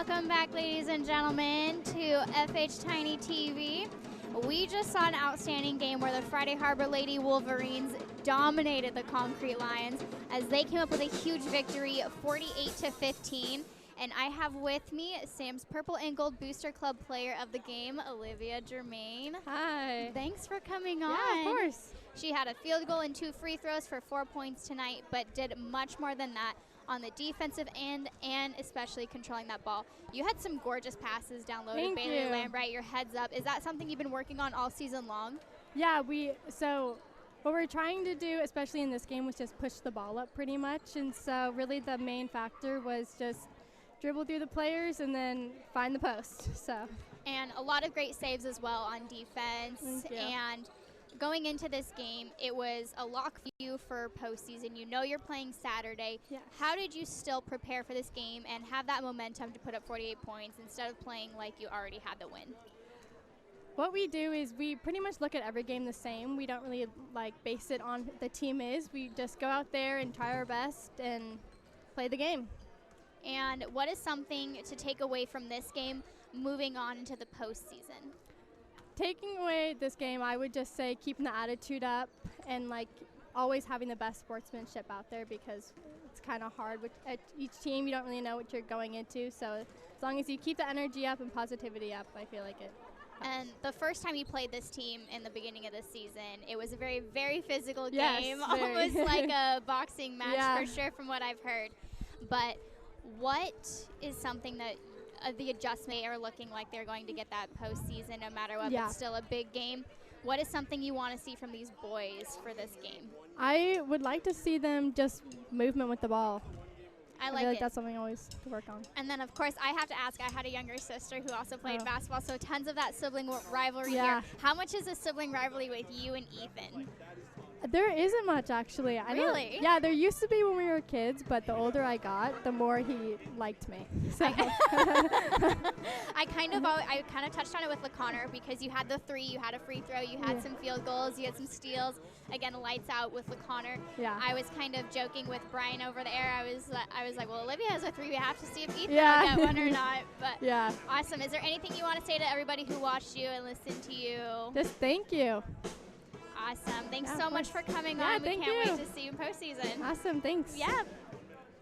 Welcome back, ladies and gentlemen, to FH Tiny TV. We just saw an outstanding game where the Friday Harbor Lady Wolverines dominated the Concrete Lions as they came up with a huge victory, 48-15. And I have with me Sam's Purple and Gold Booster Club player of the game, Olivia Germain. Hi. Thanks for coming on. Yeah, of course. She had a field goal and 2 free throws for 4 points tonight, but did much more than that on the defensive end and especially controlling that ball. You had some gorgeous passes down low to Bailey Lambright, your heads up. Is that something you've been working on all season long? Yeah, so what we're trying to do, especially in this game, was just push the ball up pretty much. And so really the main factor was just dribble through the players and then find the post. And a lot of great saves as well on defense. And going into this game, it was a lock for you for postseason. You know you're playing Saturday. Yes. How did you still prepare for this game and have that momentum to put up 48 points instead of playing like you already had the win? What we do is we pretty much look at every game the same. We don't really base it on the team is. We just go out there and try our best and play the game. And what is something to take away from this game moving on into the postseason? Taking away this game, I would just say keeping the attitude up and always having the best sportsmanship out there, because it's kind of hard with each team. You don't really know what you're going into. So as long as you keep the energy up and positivity up, I feel like it helps. And the first time you played this team in the beginning of the season, it was a very, very physical yes, game, very. Almost like a boxing match Yeah. for sure from what I've heard. But what is something that the adjustment are looking like they're going to get that postseason no matter what, but still a big game? What is something you want to see from these boys for this game? I would like to see them just movement with the ball. I feel like it. That's something always to work on. And then, of course, I have to ask, I had a younger sister who also played basketball, so tons of that sibling rivalry here. How much is a sibling rivalry with you and Ethan? There isn't much, actually. Really? Yeah, there used to be when we were kids, but the older I got, the more he liked me. So. I kind of touched on it with LeConnor, because you had the 3, you had a free throw, you had some field goals, you had some steals. Again, lights out with LeConnor. Yeah. I was kind of joking with Brian over the air. I was like, well, Olivia has a 3. We have to see if Ethan will get one or not. But awesome. Is there anything you want to say to everybody who watched you and listened to you? Just thank you. Awesome. Thanks so much for coming on. We can't wait to see you in postseason. Awesome. Thanks. Yeah.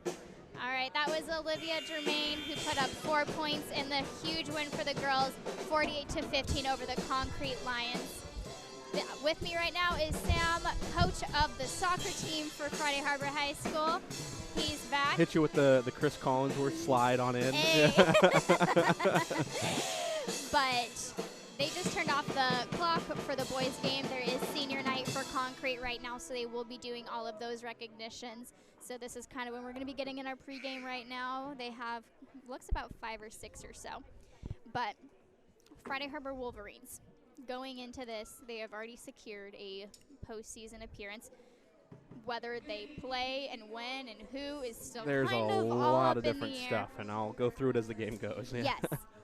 All right. That was Olivia Germain, who put up 4 points in the huge win for the girls, 48-15 over the Concrete Lions. With me right now is Sam, coach of the soccer team for Friday Harbor High School. He's back. Hit you with the Chris Collinsworth slide on in. Hey. But they just turned off the clock for the boys' game. There is senior night for Concrete right now, so they will be doing all of those recognitions. So this is kind of when we're going to be getting in our pregame right now. They have, looks about 5 or 6 or so. But Friday Harbor Wolverines, going into this, they have already secured a postseason appearance. Whether they play and when and who is still There's kind a of all lot up of different in the air. stuff, and I'll go through it as the game goes. Yeah. Yes,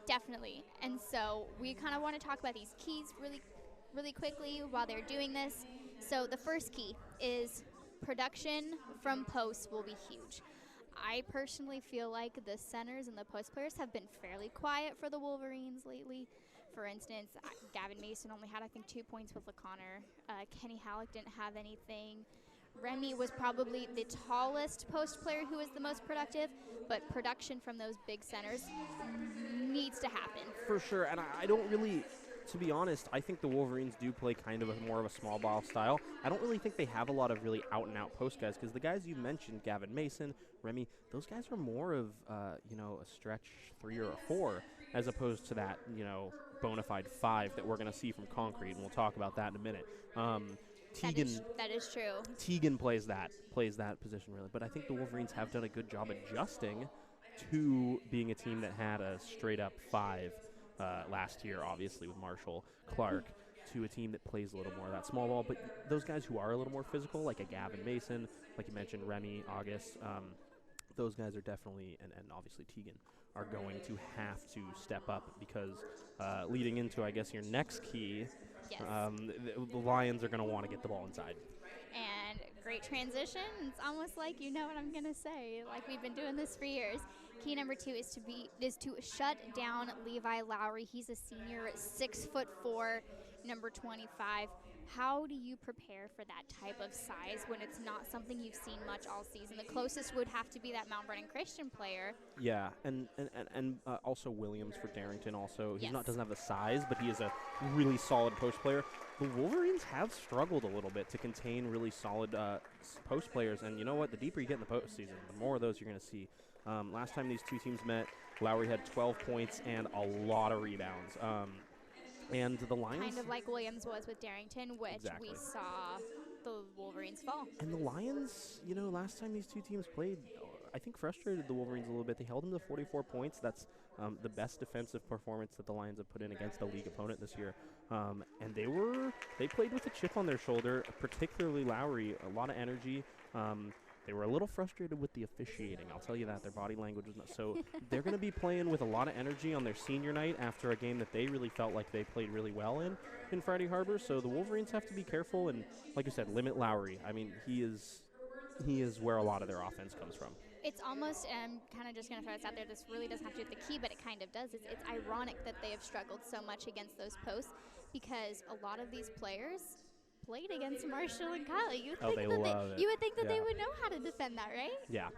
definitely. And so we kind of want to talk about these keys really quickly while they're doing this. So the first key is production from posts will be huge. I personally feel like the centers and the post players have been fairly quiet for the Wolverines lately. For instance, Gavin Mason only had, I think, 2 points with LeConnor. Kenny Halleck didn't have anything. Remy was probably the tallest post player who was the most productive, but production from those big centers needs to happen. For sure, and I don't really, to be honest, I think the Wolverines do play kind of more of a small ball style. I don't really think they have a lot of really out-and-out post guys, because the guys you mentioned, Gavin Mason, Remy, those guys are more of, a stretch 3 or a 4, as opposed to that, bona fide 5 that we're going to see from Concrete, and we'll talk about that in a minute. Tegan, that is true. Tegan plays that position really, but I think the Wolverines have done a good job adjusting to being a team that had a straight-up 5 last year, obviously with Marshall Clark, to a team that plays a little more of that small ball. But those guys who are a little more physical, like a Gavin Mason, like you mentioned, Remy, August, those guys are definitely, and obviously Tegan, are going to have to step up, because leading into, I guess, your next key, yes. The Lions are going to want to get the ball inside. And great transition. It's almost like you know what I'm going to say, like we've been doing this for years. Key number 2 is to shut down Levi Lowry. He's a senior, 6'4", number 25. How do you prepare for that type of size when it's not something you've seen much all season? The closest would have to be that Mount Vernon Christian player. Yeah, and also Williams for Darrington. Also, Yes. doesn't have the size, but he is a really solid post player. The Wolverines have struggled a little bit to contain really solid post players, and you know what? The deeper you get in the postseason, the more of those you're going to see. Last time these two teams met, Lowry had 12 points and a lot of rebounds. And the Lions, Kind of like Williams was with Darrington, which Exactly. we saw the Wolverines fall. And the Lions, last time these two teams played, I think frustrated the Wolverines a little bit. They held them to 44 points. That's the best defensive performance that the Lions have put in against a league opponent this year. And they played with a chip on their shoulder, particularly Lowry, a lot of energy. They were a little frustrated with the officiating. I'll tell you that. Their body language was not. So they're going to be playing with a lot of energy on their senior night after a game that they really felt like they played really well in Friday Harbor. So the Wolverines have to be careful and, like you said, limit Lowry. I mean, he is where a lot of their offense comes from. It's almost, and I'm kind of just going to throw this out there, this really doesn't have to do with the key, but it kind of does. It's ironic that they have struggled so much against those posts because a lot of these players played against Marshall and Kyle. You would think that they would know how to defend that, right? Yeah,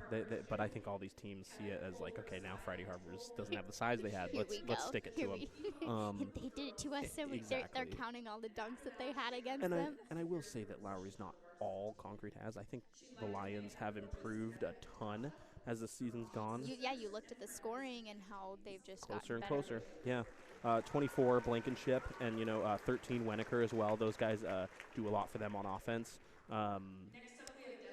but I think all these teams see it as like, okay, now Friday Harbor doesn't have the size they had. Let's stick it to them. They did it to us, so exactly. they're counting all the dunks that they had against them. And I will say that Lowry's not all concrete has. I think the Lions have improved a ton as the season's gone. You looked at the scoring and how they've just closer and gotten better. closer. Yeah. 24 Blankenship and 13 Wenneker as well. Those guys do a lot for them on offense.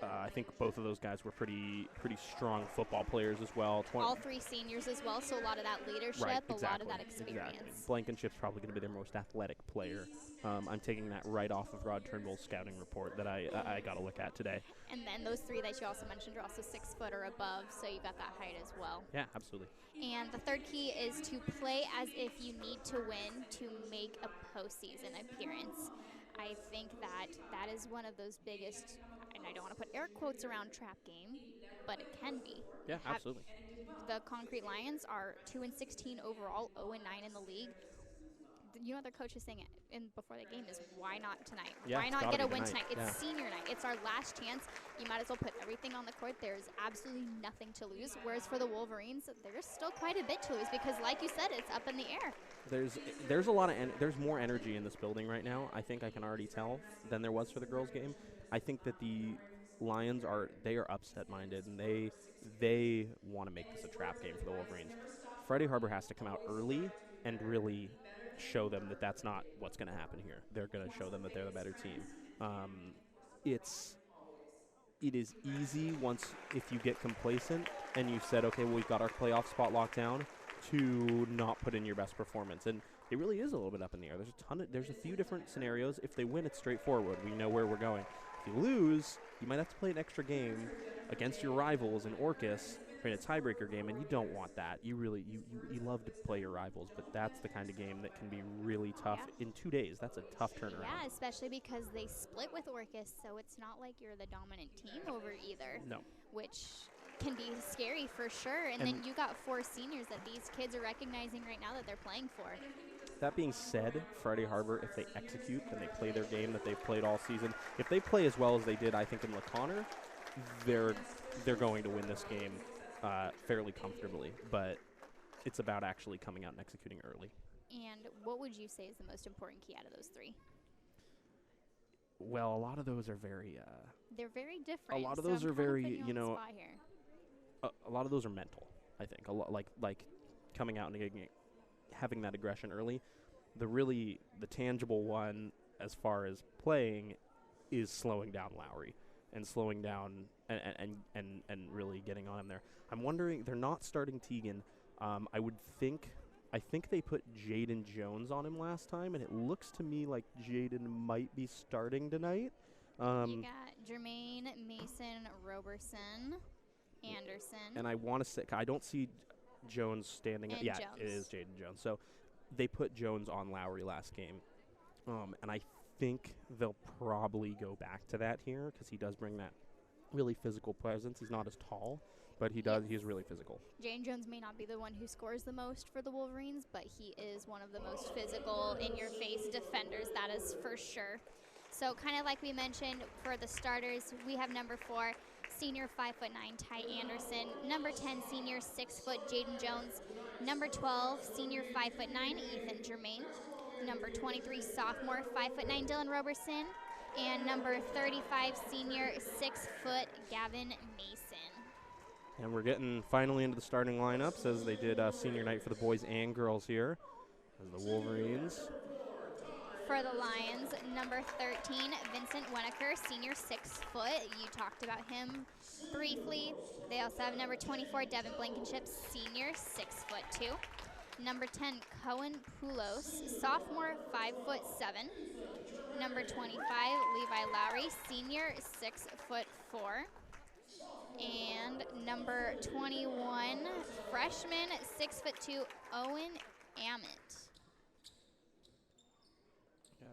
I think both of those guys were pretty strong football players as well. All 3 seniors as well, so a lot of that leadership, right, a lot of that experience. Exactly. Blankenship's probably going to be their most athletic player. I'm taking that right off of Rod Turnbull's scouting report that I got to look at today. And then those 3 that you also mentioned are also 6 foot or above, so you got that height as well. Yeah, absolutely. And the third key is to play as if you need to win to make a postseason appearance. I think that is one of those biggest, and I don't want to put air quotes around trap game, but it can be. Yeah, absolutely. The Concrete Lions are 2-16 overall, 0-9 in the league. You know what their coach is saying before the game is, why not tonight? Yeah, why not get a win tonight? It's senior night. It's our last chance. You might as well put everything on the court. There's absolutely nothing to lose. Whereas for the Wolverines, there's still quite a bit to lose because, like you said, it's up in the air. There's a lot of there's more energy in this building right now. I think I can already tell than there was for the girls' game. I think that the Lions are upset-minded and they want to make this a trap game for the Wolverines. Friday Harbor has to come out early and really show them that that's not what's going to happen here. They're going to show them that they're the better team. It is easy if you get complacent and you said, okay, well, we've got our playoff spot locked down, to not put in your best performance. And it really is a little bit up in the air. There's a few different scenarios. If they win, it's straightforward. We know where we're going. If you lose, you might have to play an extra game against your rivals in Orcus in a tiebreaker game, and you don't want that. You love to play your rivals, but that's the kind of game that can be really tough in 2 days. That's a tough turnaround. Yeah, especially because they split with Orcus, so it's not like you're the dominant team over either. No. Which can be scary for sure. And then you got 4 seniors that these kids are recognizing right now that they're playing for. That being said, Friday Harbor, if they execute and they play their game that they've played all season, if they play as well as they did, I think, in LaConner, they're going to win this game fairly comfortably. But it's about actually coming out and executing early. And what would you say is the most important key out of those 3? Well, a lot of those are very... they're very different. A lot of those are very, a lot of those are mental, I think. A lot like coming out and having that aggression early. The tangible one as far as playing is slowing down Lowry and slowing down and really getting on him there. I'm wondering, they're not starting Teagan. I think they put Jaden Jones on him last time, and it looks to me like Jaden might be starting tonight. You got Jermaine, Mason, Roberson, Anderson. And I want to say, I don't see Jones standing up. Yeah, Jones. It is Jaden Jones. So they put Jones on Lowry last game. And I think they'll probably go back to that here because he does bring that really physical presence. He's not as tall, but he does. He's really physical. Jane Jones may not be the one who scores the most for the Wolverines, but he is one of the most physical, in-your-face defenders, that is for sure. So kind of like we mentioned, for the starters, we have number 4, senior 5'9", Ty Anderson. Number 10, senior 6' Jaden Jones. Number 12, senior 5'9", Ethan Germain. Number 23, sophomore 5'9", Dylan Roberson. And number 35, senior 6' Gavin Mason. And we're getting finally into the starting lineups as they did senior night for the boys and girls here. As the Wolverines. For the Lions, number 13, Vincent Wenneker, senior 6'. You talked about him briefly. They also have number 24, Devin Blankenship, senior 6'2". Number 10, Cohen Poulos, sophomore 5'7". Number 25, Levi Lowry, senior 6'4". And number 21, freshman 6'2", Owen Ammett.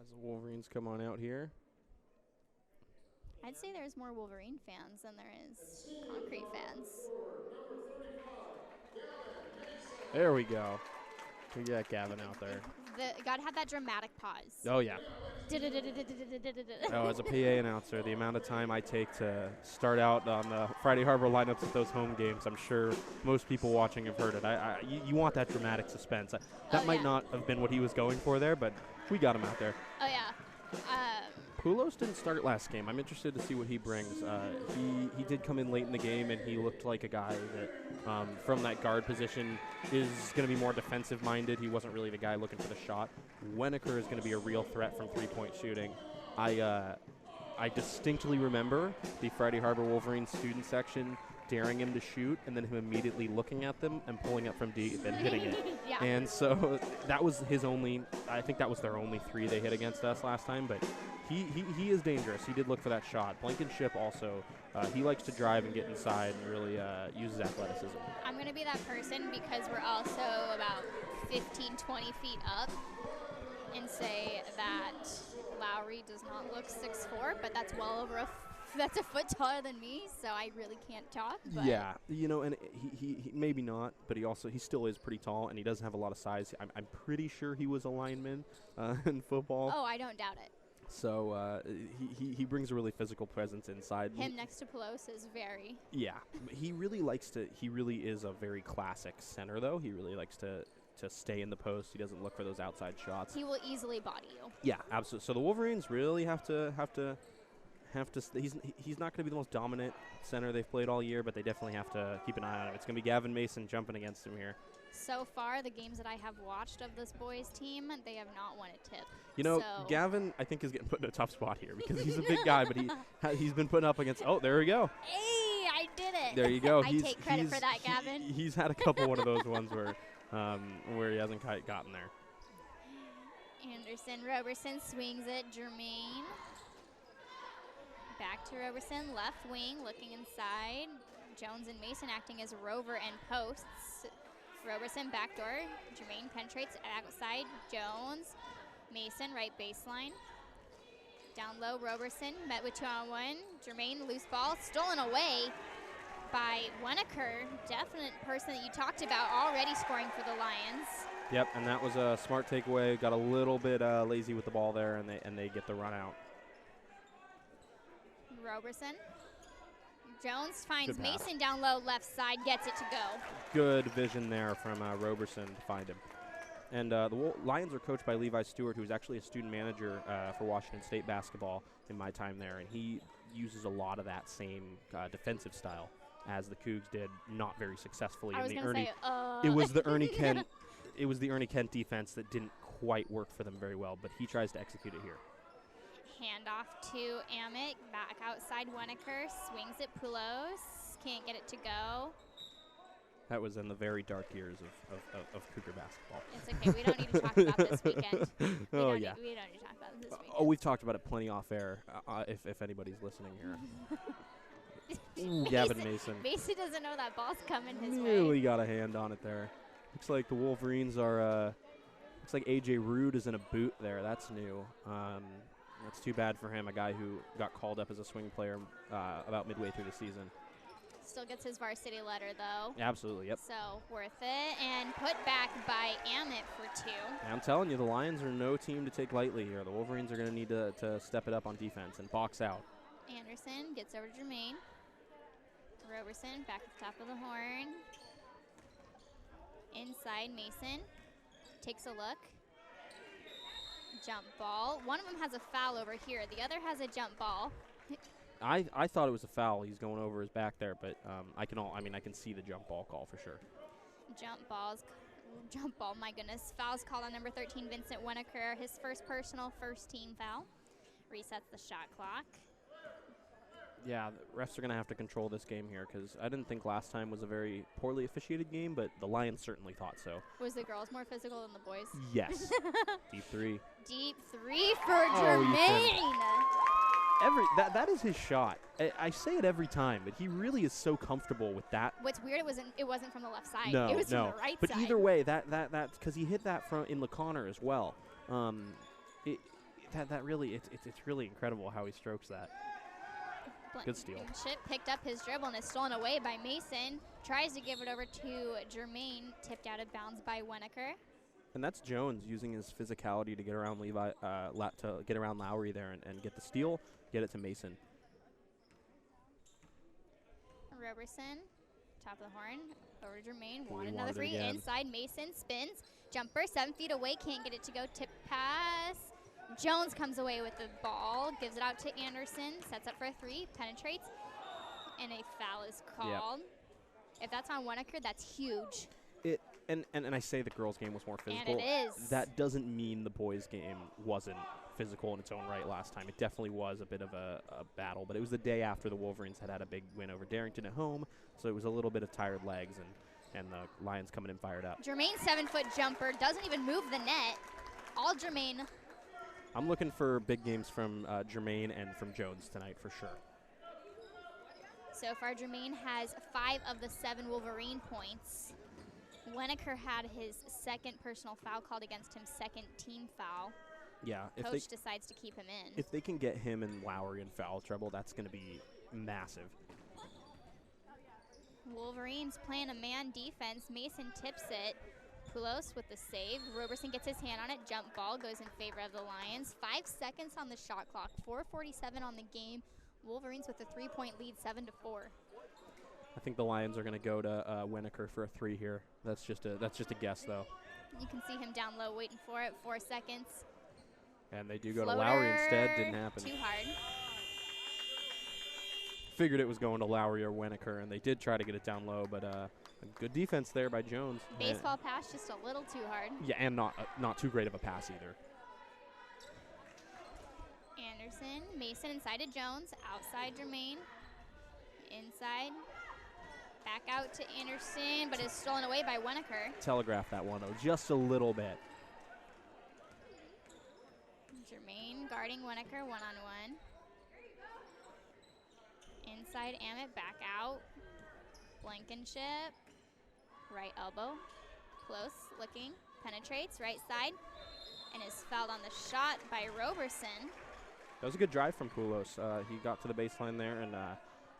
As the Wolverines come on out here. I'd say there's more Wolverine fans than there is Concrete fans. There we go. We got Gavin out there. Gotta have that dramatic pause. Oh, yeah. Oh, as a PA announcer, the amount of time I take to start out on the Friday Harbor lineups at those home games, I'm sure most people watching have heard it. You want that dramatic suspense. That might not have been what he was going for there, but we got him out there. Oh, yeah. Poulos didn't start last game. I'm interested to see what he brings. He did come in late in the game, and he looked like a guy that, from that guard position, is going to be more defensive-minded. He wasn't really the guy looking for the shot. Wenneker is going to be a real threat from three-point shooting. I distinctly remember the Friday Harbor Wolverines student section daring him to shoot, and then him immediately looking at them and pulling up from deep and hitting it. Yeah. And so that was his only, I think that was their only 3 they hit against us last time, but he is dangerous. He did look for that shot. Blankenship also, he likes to drive and get inside and really uses athleticism. I'm going to be that person because we're also about 15, 20 feet up and say that Lowry does not look 6'4", but that's well over that's a foot taller than me, so I really can't talk. But yeah, and he maybe not, but he still is pretty tall, and he doesn't have a lot of size. I'm pretty sure he was a lineman in football. Oh, I don't doubt it. So he brings a really physical presence inside. Him next to Poulos is very. Yeah, he really is a very classic center, though. He really likes to stay in the post. He doesn't look for those outside shots. He will easily body you. Yeah, absolutely. So the Wolverines really have to. He's not going to be the most dominant center they've played all year, but they definitely have to keep an eye on him. It's going to be Gavin Mason jumping against him here. So far, the games that I have watched of this boys' team, they have not won a tip. Gavin, I think, is getting put in a tough spot here because he's a big guy, but he's been putting up against. Oh, there we go. Hey, I did it. There you go. I take credit for that, Gavin. He's had a couple one of those ones where he hasn't quite gotten there. Anderson Roberson swings it. Germain. Back to Roberson, left wing, looking inside. Jones and Mason acting as rover and posts. Roberson backdoor. Germain penetrates outside. Jones. Mason right baseline. Down low, Roberson met with 2-on-1. Germain loose ball stolen away by Wenneker. Definite person that you talked about already scoring for the Lions. Yep, and that was a smart takeaway. Got a little bit lazy with the ball there, and they get the run out. Roberson. Jones finds Mason down low, left side, gets it to go. Good vision there from Roberson to find him. And the Lions are coached by Levi Stewart, who's actually a student manager for Washington State basketball in my time there, and he uses a lot of that same defensive style as the Cougs did, not very successfully. I was going to say, It was the Ernie Kent. It was the Ernie Kent defense that didn't quite work for them very well, but he tries to execute it here. Handoff to Amick, back outside Wenneker, swings it, Poulos, can't get it to go. That was in the very dark years of Cougar basketball. It's okay, we don't need to talk about this weekend. We don't need to talk about this weekend. Oh, we've talked about it plenty off air, if anybody's listening here. Ooh, Gavin Mason. Mason doesn't know that ball's coming his way. Really got a hand on it there. Looks like the Wolverines are, looks like A.J. Rude is in a boot there. That's new. That's too bad for him, a guy who got called up as a swing player about midway through the season. Still gets his varsity letter, though. Absolutely, yep. So worth it. And put back by Amit for 2. And I'm telling you, the Lions are no team to take lightly here. The Wolverines are going to need to step it up on defense and box out. Anderson gets over to Jermaine. Roberson back at the top of the horn. Inside, Mason takes a look. Jump ball. One of them has a foul over here. The other has a jump ball. I thought it was a foul. He's going over his back there, but I can see the jump ball call for sure. Jump ball, my goodness. Foul's called on number 13, Vincent Winokur. His first personal, first team foul. Resets the shot clock. Yeah, the refs are going to have to control this game here because I didn't think last time was a very poorly officiated game, but the Lions certainly thought so. Was the girls more physical than the boys? Yes. Deep 3. Deep 3 for Jermaine. That is his shot. I say it every time, but he really is so comfortable with that. What's weird, it wasn't from the left side. No, it was from the right but side. But either way, that because he hit that from in the corner as well. It's really incredible how he strokes that. Good steal. Chip picked up his dribble and is stolen away by Mason. Tries to give it over to Jermaine. Tipped out of bounds by Winokur. And that's Jones using his physicality to get around Lowry there and get the steal, get it to Mason. Roberson, top of the horn, over to Jermaine. Wanted another free. Inside, Mason spins. Jumper, 7 feet away, can't get it to go. Tip pass. Jones comes away with the ball, gives it out to Anderson, sets up for a 3, penetrates, and a foul is called. Yep. If that's on Winokur, that's huge. And I say the girls' game was more physical. And it is. That doesn't mean the boys' game wasn't physical in its own right last time. It definitely was a bit of a battle, but it was the day after the Wolverines had a big win over Darrington at home, so it was a little bit of tired legs, and the Lions coming in fired up. Jermaine's 7-foot jumper doesn't even move the net. All Jermaine. I'm looking for big games from Jermaine and from Jones tonight for sure. So far, Jermaine has 5 of the 7 Wolverine points. Winokur had his second personal foul called against him, second team foul. Yeah. Coach decides to keep him in. If they can get him and Lowry in foul trouble, that's going to be massive. Wolverines playing a man defense. Mason tips it. Poulos with the save. Roberson gets his hand on it. Jump ball goes in favor of the Lions. 5 seconds on the shot clock. 4:47 on the game. Wolverines with a 3-point lead, 7-4. I think the Lions are going to go to Winokur for a 3 here. That's just a guess, though. You can see him down low waiting for it. 4 seconds. And they do go to Lowry instead. Didn't happen. Too hard. Figured it was going to Lowry or Winokur, and they did try to get it down low, but a good defense there by Jones. Baseball pass just a little too hard. Yeah, and not too great of a pass either. Anderson, Mason inside to Jones, outside Jermaine, inside, back out to Anderson, but is stolen away by Winokur. Telegraph that one, though, just a little bit. Jermaine guarding Winokur one-on-one. Inside Amit, back out. Blankenship, right elbow, close, looking, penetrates, right side, and is fouled on the shot by Roberson. That was a good drive from Poulos. He got to the baseline there,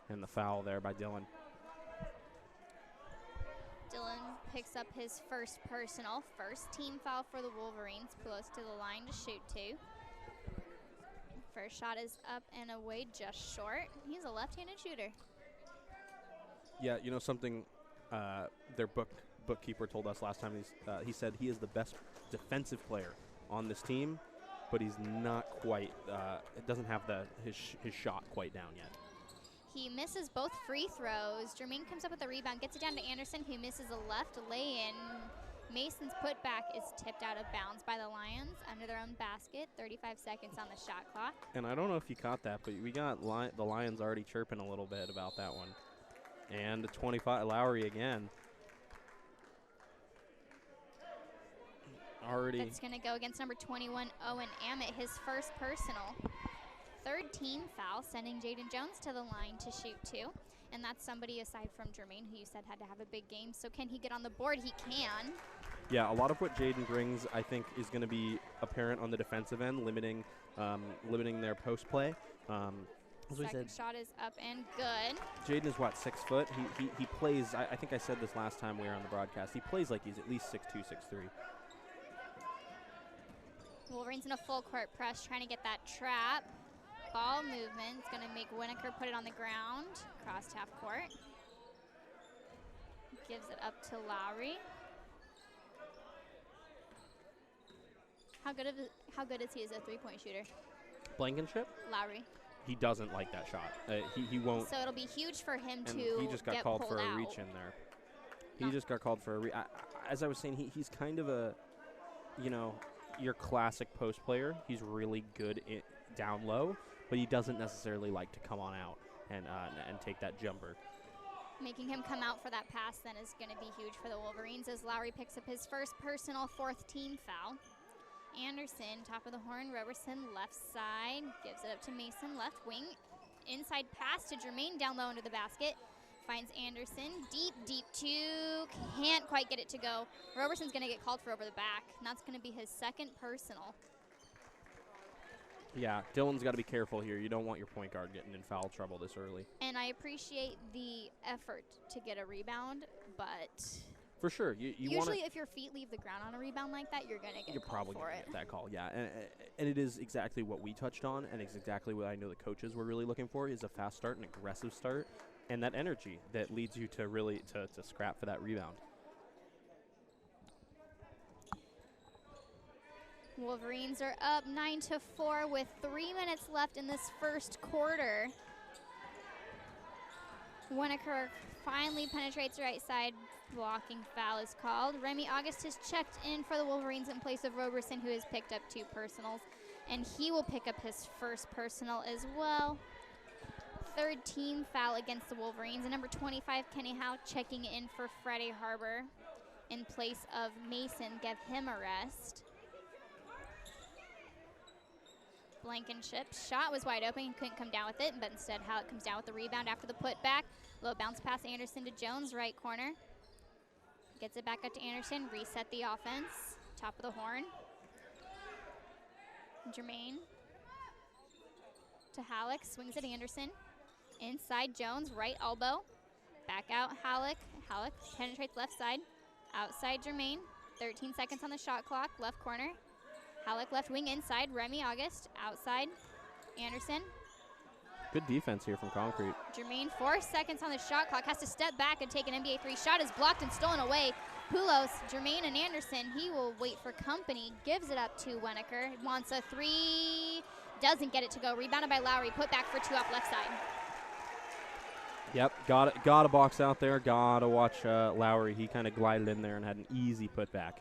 and the foul there by Dylan. Dylan picks up his first personal, first team foul for the Wolverines. Poulos to the line to shoot 2. First shot is up and away, just short. He's a left-handed shooter. Yeah, you know something their bookkeeper told us last time. He said he is the best defensive player on this team, but he's not quite. It doesn't have his shot quite down yet. He misses both free throws. Jermaine comes up with a rebound, gets it down to Anderson, who misses a left lay-in. Mason's putback is tipped out of bounds by the Lions under their own basket. 35 seconds on the shot clock. And I don't know if you caught that, but we got the Lions already chirping a little bit about that one. And the 25, Lowry again. Already. That's going to go against number 21, Owen Amit, his first personal. Third team foul, sending Jaden Jones to the line to shoot 2. And that's somebody aside from Jermaine, who you said had to have a big game. So can he get on the board? He can. Yeah, a lot of what Jaden brings, I think, is going to be apparent on the defensive end, limiting their post play. Second shot is up and good. Jaden is, what, 6 foot? He plays, I think I said this last time we were on the broadcast, he plays like he's at least 6'2", 6'3". Wolverines in a full court press, trying to get that trap. Ball movement is going to make Winokur put it on the ground. Crossed half court. Gives it up to Lowry. How good is he as a three-point shooter? Blankenship? Lowry. He doesn't like that shot. He won't. So it'll be huge for him and to he just got get called pulled for a out. reach in there. He just got called for a reach. As I was saying, he's kind of a, your classic post player. He's really good down low, but he doesn't necessarily like to come on out and take that jumper. Making him come out for that pass then is going to be huge for the Wolverines as Lowry picks up his first personal 4th team foul. Anderson, top of the horn, Roberson, left side, gives it up to Mason, left wing. Inside pass to Jermaine, down low into the basket. Finds Anderson, deep two, can't quite get it to go. Roberson's gonna get called for over the back, and that's gonna be his 2nd personal. Yeah, Dylan's got to be careful here. You don't want your point guard getting in foul trouble this early. And I appreciate the effort to get a rebound, but for sure, you usually if your feet leave the ground on a rebound like that, you're gonna get probably for gonna it. get that call. Yeah, and it is exactly what we touched on, and it's exactly what I know the coaches were really looking for is a fast start, an aggressive start, and that energy that leads you to really to scrap for that rebound. Wolverines are up 9-4 with 3 minutes left in this first quarter. Winokur finally penetrates right side. Blocking foul is called. Remy August has checked in for the Wolverines in place of Roberson, who has picked up 2 personals. And he will pick up his first personal as well. 3rd team foul against the Wolverines. And number 25, Kenny Howe, checking in for Freddie Harbor in place of Mason. Give him a rest. Blankenship shot was wide open, couldn't come down with it, but instead Hallett comes down with the rebound after the putback. Low bounce pass Anderson to Jones, right corner. Gets it back up to Anderson, reset the offense. Top of the horn. Jermaine to Halleck, swings at Anderson. Inside Jones, right elbow. Back out Halleck. Halleck penetrates left side. Outside Jermaine. 13 seconds on the shot clock, left corner. Halleck left wing inside, Remy August outside, Anderson. Good defense here from Concrete. Jermaine, 4 seconds on the shot clock, has to step back and take an NBA 3. Shot is blocked and stolen away. Poulos, Jermaine, and Anderson, he will wait for company, gives it up to Winokur, wants a 3, doesn't get it to go. Rebounded by Lowry, put back for 2 off left side. Yep, got a box out there, gotta watch Lowry. He kind of glided in there and had an easy putback.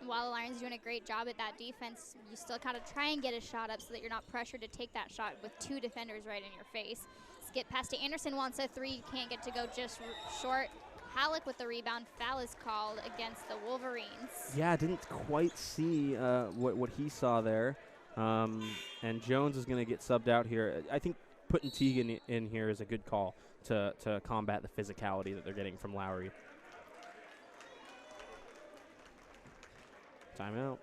While the Lions are doing a great job at that defense, you still gotta try and get a shot up so that you're not pressured to take that shot with 2 defenders right in your face. Skip pass to Anderson, wants a 3, can't get to go, just short. Halleck with the rebound, foul is called against the Wolverines. Yeah, didn't quite see what he saw there. And Jones is gonna get subbed out here. I think putting Teagan in here is a good call to combat the physicality that they're getting from Lowry. Timeout.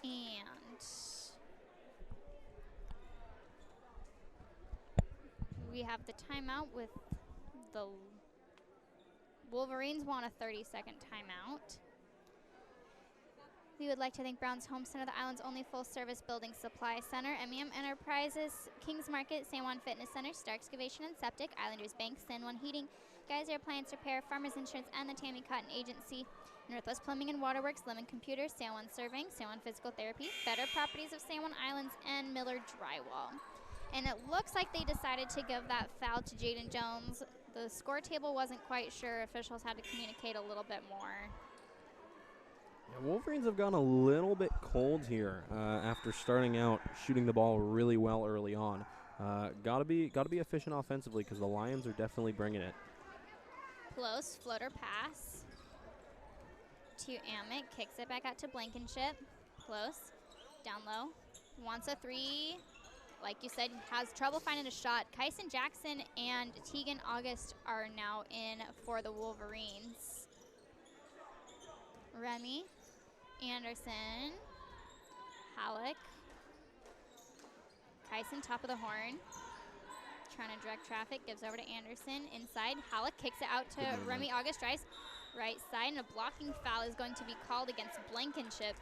And we have the timeout with the Wolverines want a 30-second timeout. We would like to thank Brown's Home Center, the island's only full-service building supply center, MEM Enterprises, Kings Market, San Juan Fitness Center, Star Excavation and Septic, Islanders Bank, San Juan Heating, Geyser Appliance Repair, Farmers Insurance, and the Tammy Cotton Agency. Northwest Plumbing and Waterworks, Lemon Computers, San Juan Surveying, San Juan Physical Therapy, Better Properties of San Juan Islands, and Miller Drywall. And it looks like they decided to give that foul to Jaden Jones. The score table wasn't quite sure. Officials had to communicate a little bit more. Yeah, Wolverines have gone a little bit cold here after starting out shooting the ball really well early on. Gotta be efficient offensively because the Lions are definitely bringing it. Close floater pass to Amick, kicks it back out to Blankenship. Close, down low, wants a 3. Like you said, has trouble finding a shot. Kyson Jackson and Teagan August are now in for the Wolverines. Remy, Anderson, Halleck, Kyson top of the horn. trying to direct traffic. Gives over to Anderson. Inside, Halleck kicks it out to Remy August Rice. Right side, and a blocking foul is going to be called against Blankenship.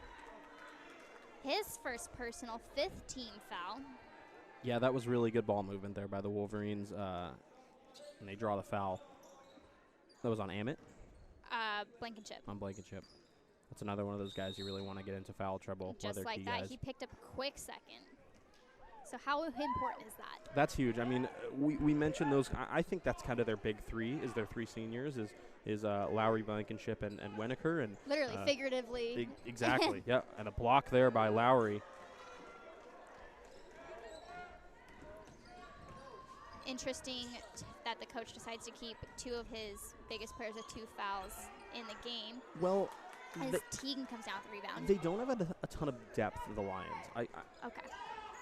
His first personal, 5th team foul. Yeah, that was really good ball movement there by the Wolverines. And they draw the foul. That was on Amit? Blankenship. On Blankenship. That's another one of those guys you really want to get into foul trouble. Just like that, he picked up a quick second. So how important is that? That's huge. I mean, we mentioned those. I think that's kind of their big three, is their 3 seniors, is Lowry, Blankenship, and Winokur. And literally, figuratively. Exactly, yeah. And a block there by Lowry. Interesting that the coach decides to keep 2 of his biggest players with 2 fouls in the game. Well, as Teagan comes down with the rebound. They don't have a ton of depth, the Lions. Okay.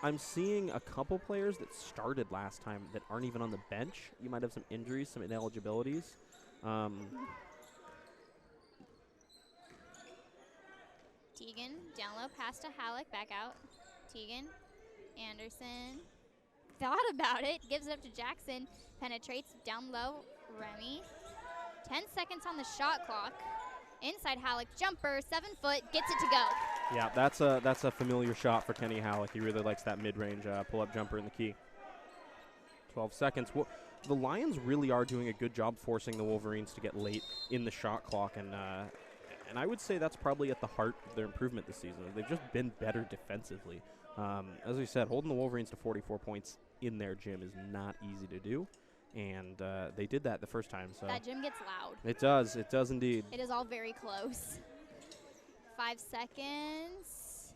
I'm seeing a couple players that started last time that aren't even on the bench. You might have some injuries, some ineligibilities. Teagan, down low, pass to Halleck, back out. Teagan, Anderson, thought about it, gives it up to Jackson, penetrates, down low, Remy. 10 seconds on the shot clock. Inside Halleck, jumper, 7 foot, gets it to go. Yeah, that's a familiar shot for Kenny Halleck. He really likes that mid-range pull-up jumper in the key. 12 seconds. Well, the Lions really are doing a good job forcing the Wolverines to get late in the shot clock, and I would say that's probably at the heart of their improvement this season. They've just been better defensively. As we said, holding the Wolverines to 44 points in their gym is not easy to do. And they did that the first time. So that gym gets loud. It does. It does indeed. It is all very close. 5 seconds.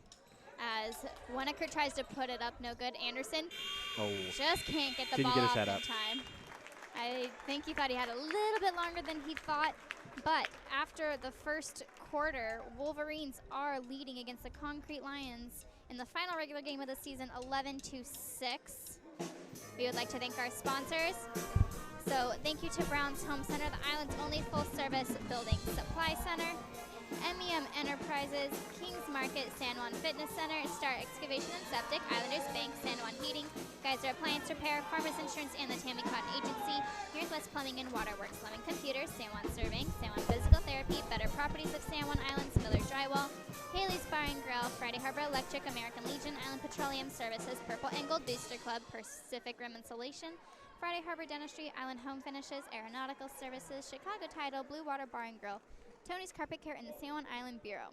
As Winokur tries to put it up, no good. Anderson just can't get the ball off in time. I think he thought he had a little bit longer than he thought. But after the first quarter, Wolverines are leading against the Concrete Lions in the final regular game of the season, 11-6. We would like to thank our sponsors. So thank you to Brown's Home Center, the island's only full-service building supply center. MEM Enterprises, Kings Market, San Juan Fitness Center, Star Excavation and Septic, Islanders Bank, San Juan Heating, Geyser Appliance Repair, Farmers Insurance, and the Tammy Cotton Agency, Northwest Plumbing and Waterworks, Lemon Computers, San Juan Surveying, San Juan Physical Therapy, Better Properties of San Juan Islands, Miller Drywall, Haley's Bar and Grill, Friday Harbor Electric, American Legion, Island Petroleum Services, Purple and Gold Booster Club, Pacific Rim Insulation, Friday Harbor Dentistry, Island Home Finishes, Aeronautical Services, Chicago Title, Blue Water Bar and Grill, Tony's Carpet Care, and the San Juan Island Bureau.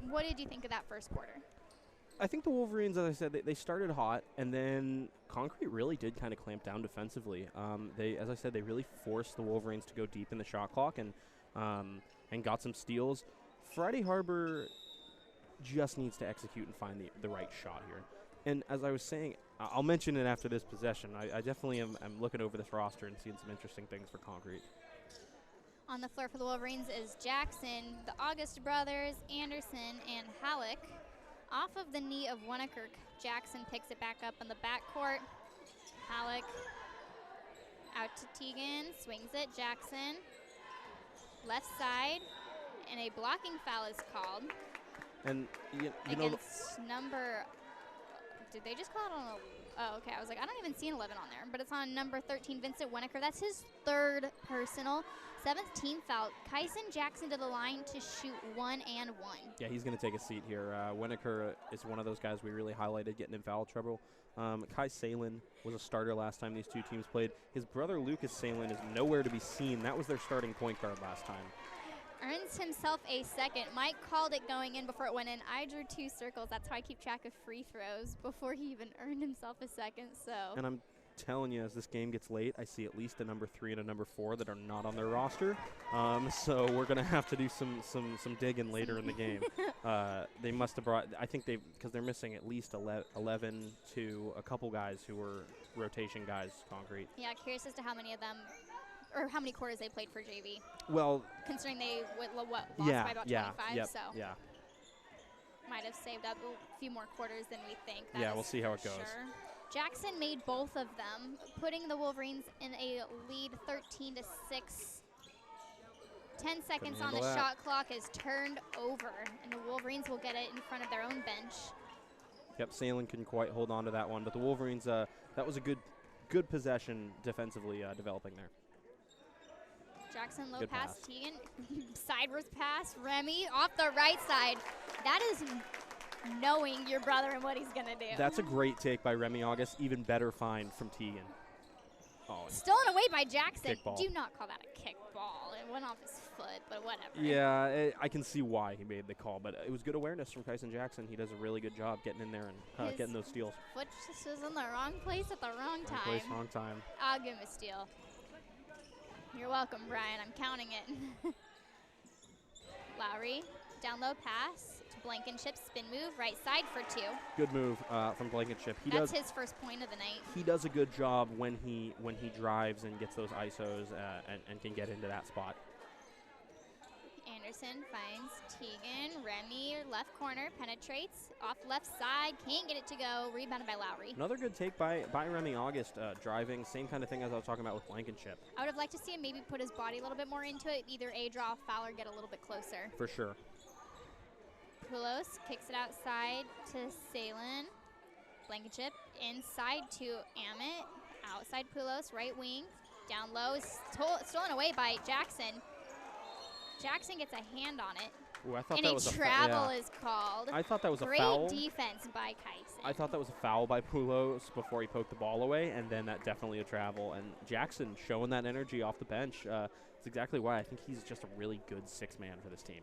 What did you think of that first quarter? I think the Wolverines, as I said, they started hot, and then Concrete really did kind of clamp down defensively. As I said, they really forced the Wolverines to go deep in the shot clock and got some steals. Friday Harbor just needs to execute and find the right shot here. And as I was saying, I'll mention it after this possession. I definitely am looking over this roster and seeing some interesting things for Concrete. On the floor for the Wolverines is Jackson, the August brothers, Anderson, and Halleck. Off of the knee of Winokur, Jackson picks it back up in the backcourt. Halleck out to Teagan, swings it, Jackson. Left side, and a blocking foul is called. And you against number, did they just call it on oh, okay. I was like, I don't even see an 11 on there, but it's on number 13, Vincent Winokur. That's his 3rd personal. 7th team foul. Kyson Jackson to the line to shoot 1 and 1. Yeah, he's going to take a seat here. Winokur is one of those guys we really highlighted getting in foul trouble. Kai Salin was a starter last time these two teams played. His brother Lucas Salin is nowhere to be seen. That was their starting point guard last time. Earns himself a second. Mike called it going in before it went in. I drew 2 circles. That's how I keep track of free throws before he even earned himself a second. So. And I'm telling you, as this game gets late, I see at least a number 3 and a number 4 that are not on their roster. So we're going to have to do some digging later in the game. They must have brought, I think because they're missing at least 11 to a couple guys who were rotation guys, Concrete. Yeah, curious as to how many of them, or how many quarters they played for JV. Well, considering they lost by about 25, so yeah, might have saved up a few more quarters than we think. Yeah, we'll see how it goes. Sure. Jackson made both of them, putting the Wolverines in a lead 13-6. 10 seconds on the shot clock is turned over, and the Wolverines will get it in front of their own bench. Yep, Salin couldn't quite hold on to that one, but the Wolverines, that was a good good possession defensively developing there. Jackson, low Good pass. pass. Tegan, sideways pass. Remy off the right side. That is knowing your brother and what he's going to do. That's a great take by Remy August. Even better find from Tegan. Oh, Stolen away by Jackson. Kickball. Do not call that a kickball. It went off his foot, but whatever. yeah, I can see why he made the call, but it was good awareness from Kyson Jackson. He does a really good job getting in there and getting those steals. Foot just was in the wrong place at the wrong time. Wrong place, wrong time. I'll give him a steal. You're welcome, Brian. I'm counting it. Lowry, down low pass to Blankenship. Spin move, right side for 2. Good move from Blankenship. That's his first point of the night. He does a good job when he drives and gets those ISOs and can get into that spot. Anderson finds Tegan. Remy, left corner, penetrates. Off left side, can't get it to go. Rebounded by Lowry. Another good take by Remy August, driving. Same kind of thing as I was talking about with Blankenship. I would have liked to see him maybe put his body a little bit more into it. Either A, draw a foul, or get a little bit closer. For sure. Poulos kicks it outside to Salin. Blankenship inside to Amit. Outside Poulos, right wing. Down low is stolen away by Jackson. Jackson gets a hand on it. Ooh, I thought and that was a travel is yeah. called. I thought that was Great a foul. Great defense by Kyson. I thought that was a foul by Poulos before he poked the ball away, and then that definitely a travel. And Jackson showing that energy off the bench. It's exactly why I think he's just a really good 6-man for this team.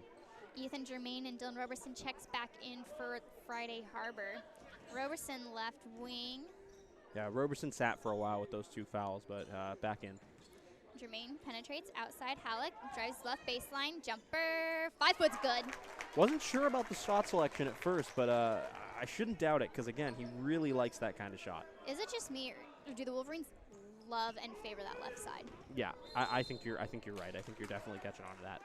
Ethan Germain and Dylan Roberson checks back in for Friday Harbor. Roberson left wing. Yeah, Roberson sat for a while with those 2 fouls, but back in. Germain penetrates outside. Halleck drives left baseline. Jumper. 5 foot's good. Wasn't sure about the shot selection at first, but I shouldn't doubt it because, again, he really likes that kind of shot. Is it just me, or do the Wolverines love and favor that left side? Yeah, I think you're right. I think you're definitely catching on to that.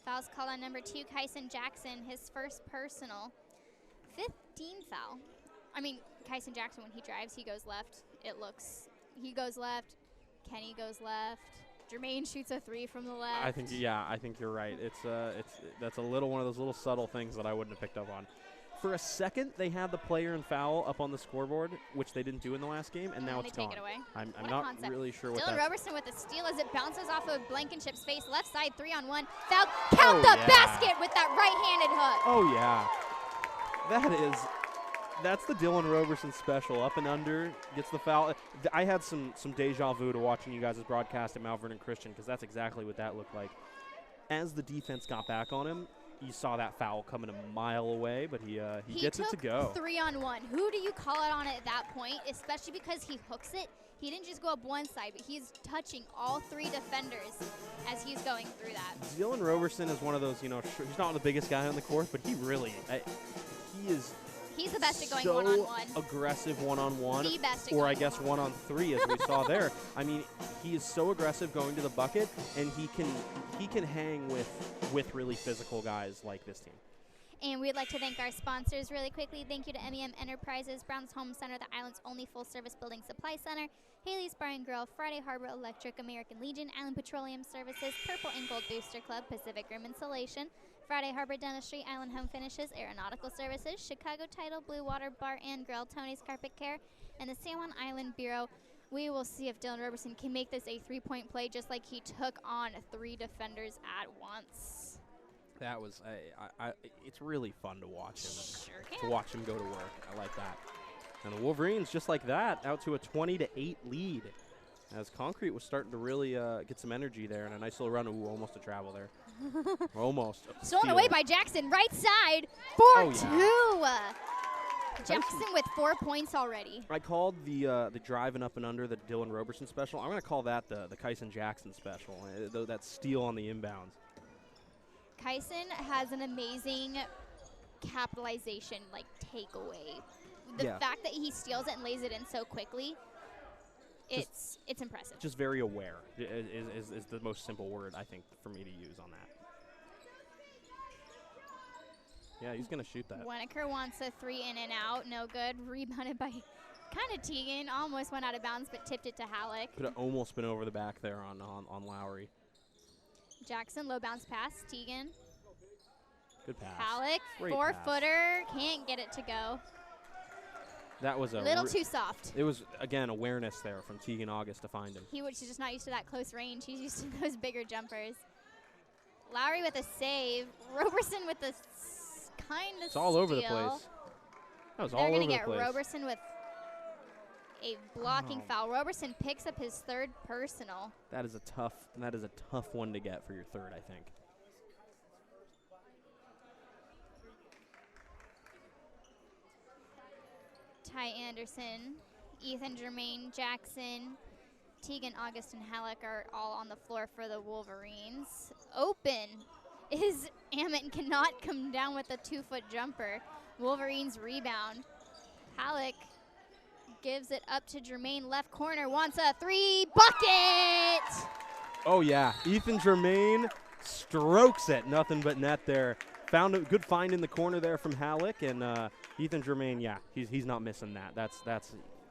Fouls called on number 2, Kyson Jackson, his first personal. 15th foul. I mean, Kyson Jackson, when he drives, he goes left. He goes left. Kenny goes left. Jermaine shoots a 3 from the left. I think you're right. That's a little one of those little subtle things that I wouldn't have picked up on. For a second, they had the player and foul up on the scoreboard, which they didn't do in the last game, and now it's gone. Take it away. I'm not really sure what Dylan that's. Roberson with a steal as it bounces off of Blankenship's face. Left side, 3-on-1. Foul. Count the basket with that right-handed hook. Oh, yeah. That's the Dylan Roberson special. Up and under, gets the foul. I had some deja vu to watching you guys' broadcast at Mount Vernon Christian because that's exactly what that looked like. As the defense got back on him, you saw that foul coming a mile away, but he gets it to go. 3-on-1. Who do you call it on at that point, especially because he hooks it? He didn't just go up one side, but he's touching all 3 defenders as he's going through that. Dylan Roberson is one of those, he's not the biggest guy on the court, but he is He's the best at going so one-on-one. Aggressive one-on-one. The best at or I going guess 1-on-3 as we saw there. I mean, he is so aggressive going to the bucket, and he can hang with really physical guys like this team. And we'd like to thank our sponsors really quickly. Thank you to MEM Enterprises, Brown's Home Center, the island's only full-service building supply center, Haley's Bar and Grill, Friday Harbor Electric, American Legion, Island Petroleum Services, Purple and Gold Booster Club, Pacific Rim Insulation, Friday Harbor Dentistry, Island Home Finishes, Aeronautical Services, Chicago Title, Blue Water Bar and Grill, Tony's Carpet Care, and the San Juan Island Bureau. We will see if Dylan Roberson can make this a 3-point play just like he took on 3 defenders at once. That was it's really fun to watch him. Sure can. To watch him go to work. I like that. And the Wolverines, just like that, out to a 20-8 lead. As Concrete was starting to really get some energy there, and a nice little run. Ooh, almost a travel there. Almost. Stolen away by Jackson, right side, 4-2. Jackson with 4 points already. I called the driving up and under the Dylan Roberson special. I'm going to call that the Kyson Jackson special, that steal on the inbounds. Kyson has an amazing capitalization, takeaway. The fact that he steals it and lays it in so quickly, it's impressive. Just very aware is the most simple word, I think, for me to use on that. Yeah, he's going to shoot that. Winokur wants a 3 in and out. No good. Rebounded by kind of Tegan. Almost went out of bounds, but tipped it to Halleck. Could have almost been over the back there on Lowry. Jackson, low bounce pass. Tegan. Good pass. Halleck, Great 4-footer. Can't get it to go. That was a little too soft. It was, again, awareness there from Tegan August to find him. He's just not used to that close range. He's used to those bigger jumpers. Lowry with a save. Roberson with a kind of It's all over the place. That was They're all over the going to place. get Roberson with a blocking foul. Roberson picks up his third personal. That is a tough one to get for your third, I think. Ty Anderson, Ethan Jermaine Jackson, Tegan August, and Halleck are all on the floor for the Wolverines. Open is Ammon, cannot come down with a 2-foot jumper. Wolverines rebound. Halleck gives it up to Jermaine, left corner, wants a 3 bucket! Oh, yeah. Ethan Jermaine strokes it. Nothing but net there. Found a good find in the corner there from Halleck, and Ethan Jermaine, yeah, he's not missing that. That's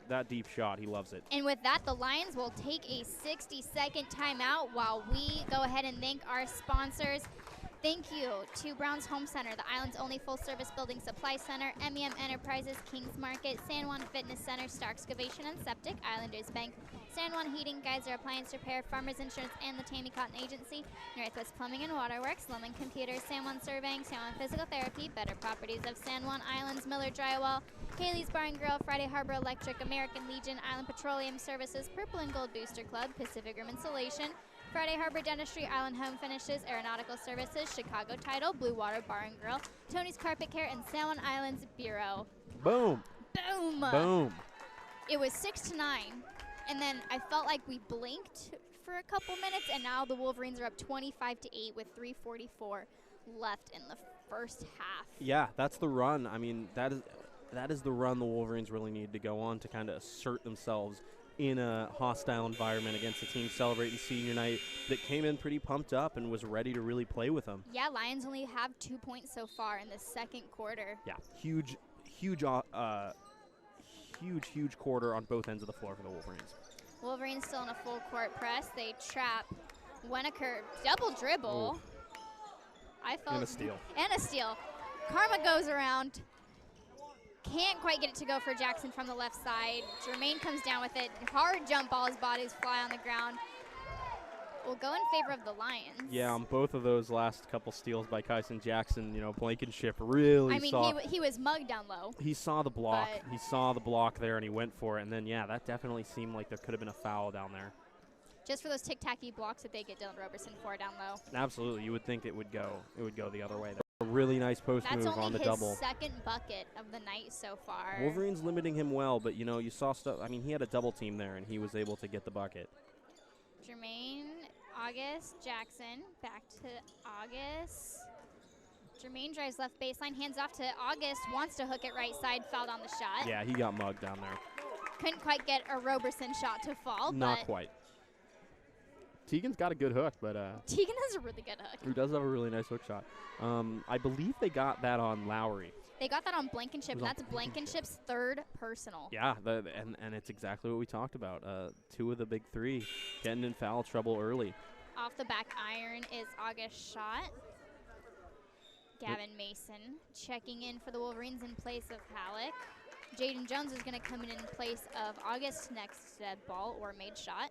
that deep shot. He loves it. And with that, the Lions will take a 60-second timeout while we go ahead and thank our sponsors. Thank you to Brown's Home Center, the island's only full-service building supply center, MEM Enterprises, Kings Market, San Juan Fitness Center, Star Excavation and Septic, Islanders Bank, San Juan Heating, Geyser Appliance Repair, Farmers Insurance, and the Tammy Cotton Agency, Northwest Plumbing and Waterworks, Lemon Computers, San Juan Surveying, San Juan Physical Therapy, Better Properties of San Juan Islands, Miller Drywall, Kaylee's Bar and Grill, Friday Harbor Electric, American Legion, Island Petroleum Services, Purple and Gold Booster Club, Pacific Rim Insulation, Friday Harbor Dentistry, Island Home Finishes, Aeronautical Services, Chicago Title, Blue Water Bar and Grill, Tony's Carpet Care, and San Juan Islands Bureau. Boom. Boom. Boom. It was 6-9, and then I felt like we blinked for a couple minutes, and now the Wolverines are up 25-8 with 3:44 left in the first half. Yeah, that's the run. I mean, that is the run the Wolverines really need to go on to kind of assert themselves in a hostile environment against a team celebrating senior night that came in pretty pumped up and was ready to really play with them. Yeah, Lions only have 2 points so far in the second quarter. Yeah, huge quarter on both ends of the floor for the Wolverines. Wolverines still in a full court press. They trap Wenneker, double dribble. Ooh. I felt And a steal. And a steal. Karma goes around. Can't quite get it to go for Jackson from the left side. Jermaine comes down with it. Hard jump ball, his bodies fly on the ground. Will go in favor of the Lions. Yeah, on both of those last couple steals by Kyson Jackson, Blankenship really saw. He was mugged down low. He saw the block. He saw the block there, and he went for it. And then, yeah, that definitely seemed like there could have been a foul down there. Just for those tic-tacky blocks that they get Dylan Roberson for down low. Absolutely. You would think it would go the other way. A really nice post move on the double. That's only his second bucket of the night so far. Wolverines limiting him well, but, you saw stuff. I mean, he had a double team there, and he was able to get the bucket. Jermaine, August, Jackson, back to August. Jermaine drives left baseline, hands off to August, wants to hook it right side, fouled on the shot. Yeah, he got mugged down there. Couldn't quite get a Roberson shot to fall. Not quite. Tegan's got a good hook, but Tegan has a really good hook. He does have a really nice hook shot. I believe they got that on Lowry. They got that on Blankenship, and that's Blankenship's third personal. Yeah, and it's exactly what we talked about. 2 of the big 3 getting in foul trouble early. Off the back iron is August's shot. Gavin Mason checking in for the Wolverines in place of Halleck. Jaden Jones is going to come in place of August's next dead ball or made shot.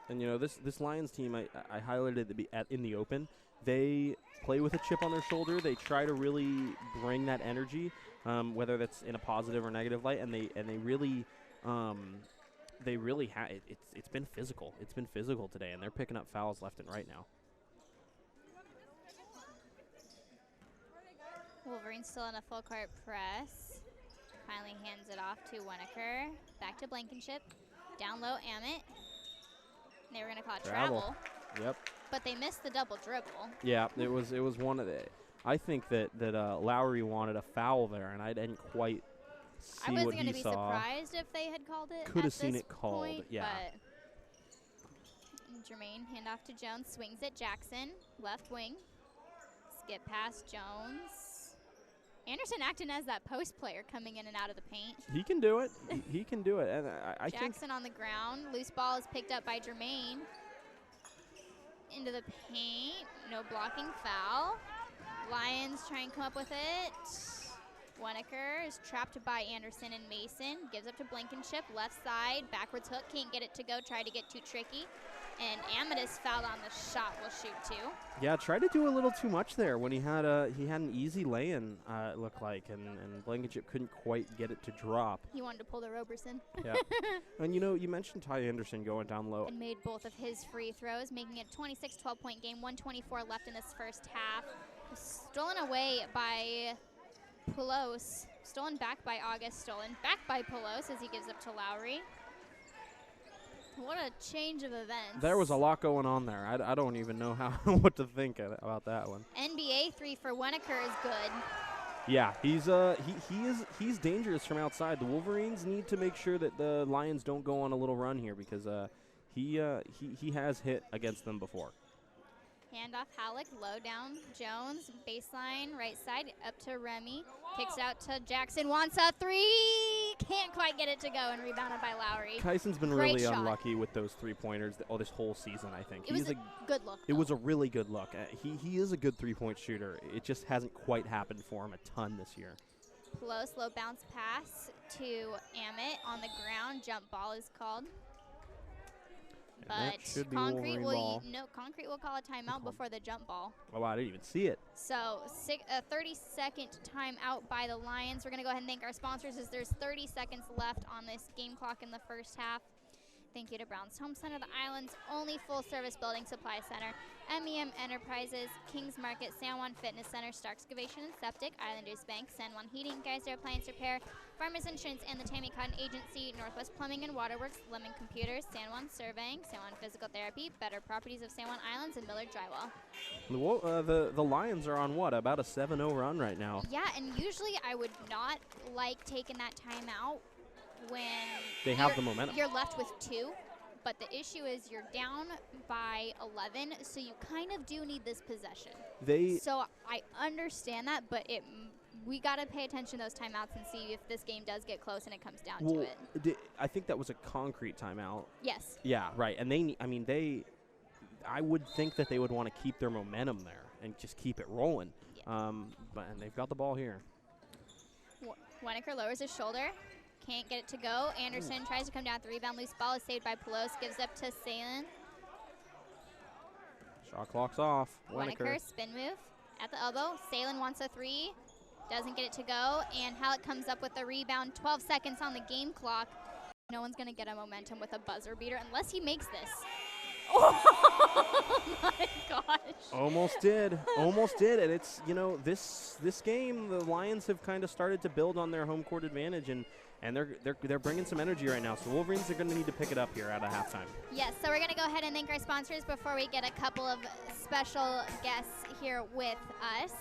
And, this Lions team, I highlighted in the open. They play with a chip on their shoulder. They try to really bring that energy, whether that's in a positive or negative light, and they really have it's been physical. It's been physical today, and they're picking up fouls left and right now. Wolverine still in a full court press. Finally hands it off to Wenneker. Back to Blankenship. Down low, Amit. They were going to call it travel. Yep. But they missed the double dribble. Yeah, it was one of the. I think that Lowry wanted a foul there, and I didn't quite see what he saw. I wasn't going to be surprised if they had called it. Could have seen it called. Point, yeah. But Jermaine handoff to Jones, swings at Jackson, left wing. Skip past Jones. Anderson acting as that post player coming in and out of the paint. He can do it. He can do it. And I think Jackson on the ground. Loose ball is picked up by Jermaine. Into the paint. No blocking foul. Lions try and come up with it. Winokur is trapped by Anderson and Mason. Gives up to Blankenship. Left side. Backwards hook. Can't get it to go. Tried to get too tricky. And Amethyst fouled on the shot. Will shoot too. Yeah, tried to do a little too much there when he had an easy lay-in, it looked like, and Blankenship couldn't quite get it to drop. He wanted to pull the Roberson. Yeah. And, you mentioned Ty Anderson going down low. And made both of his free throws, making it a 26-12-point game. 1:24 left in this first half. Stolen away by Pelos. Stolen back by August. Stolen back by Pelos as he gives up to Lowry. What a change of events. There was a lot going on there. I don't even know what to think about that one. NBA 3 for Winokur is good. Yeah, he's dangerous from outside. The Wolverines need to make sure that the Lions don't go on a little run here because he has hit against them before. Handoff Halleck, low down Jones, baseline, right side, up to Remy. Kicks out to Jackson, wants a three. Can't quite get it to go and rebounded by Lowry. Kyson's been Great really shot. unlucky with those three-pointers this whole season, I think. It was a good look, It though. was a really good look. He is a good three-point shooter. It just hasn't quite happened for him a ton this year. Close, low bounce pass to Amit on the ground. Jump ball is called. And that But should be Concrete Wolverine will ball. Concrete will call a timeout before the jump ball. Oh, I didn't even see it. So 30-second timeout by the Lions. We're going to go ahead and thank our sponsors as there's 30 seconds left on this game clock in the first half. Thank you to Brown's Home Center, the island's only full-service building supply center, MEM Enterprises, Kings Market, San Juan Fitness Center, Star Excavation and Septic, Islanders Bank, San Juan Heating, Geyser Appliance Repair, Farmers Insurance and the Tammy Cotton Agency, Northwest Plumbing and Waterworks, Lemon Computers, San Juan Surveying, San Juan Physical Therapy, Better Properties of San Juan Islands, and Millard Drywall. The Lions are on about a 7-0 run right now. Yeah, and usually I would not like taking that timeout when They have the momentum. You're left with 2, but the issue is you're down by 11, so you kind of do need this possession. So I understand that, but we got to pay attention to those timeouts and see if this game does get close and it comes down to it. I think that was a Concrete timeout. Yes. Yeah, right. And I would think that they would want to keep their momentum there and just keep it rolling. Yeah. And they've got the ball here. Winokur lowers his shoulder. Can't get it to go. Anderson tries to come down with the rebound. Loose ball is saved by Pelos. Gives up to Salin. Shot clock's off. Winokur spin move at the elbow. Salin wants a 3. Doesn't get it to go. And Halleck comes up with the rebound. 12 seconds on the game clock. No one's going to get a momentum with a buzzer beater unless he makes this. Oh my gosh. Almost did. Almost did. And it's, this game, the Lions have kind of started to build on their home court advantage, and they're bringing some energy right now. So Wolverines are going to need to pick it up here at a halftime. Yes, so we're going to go ahead and thank our sponsors before we get a couple of special guests here with us.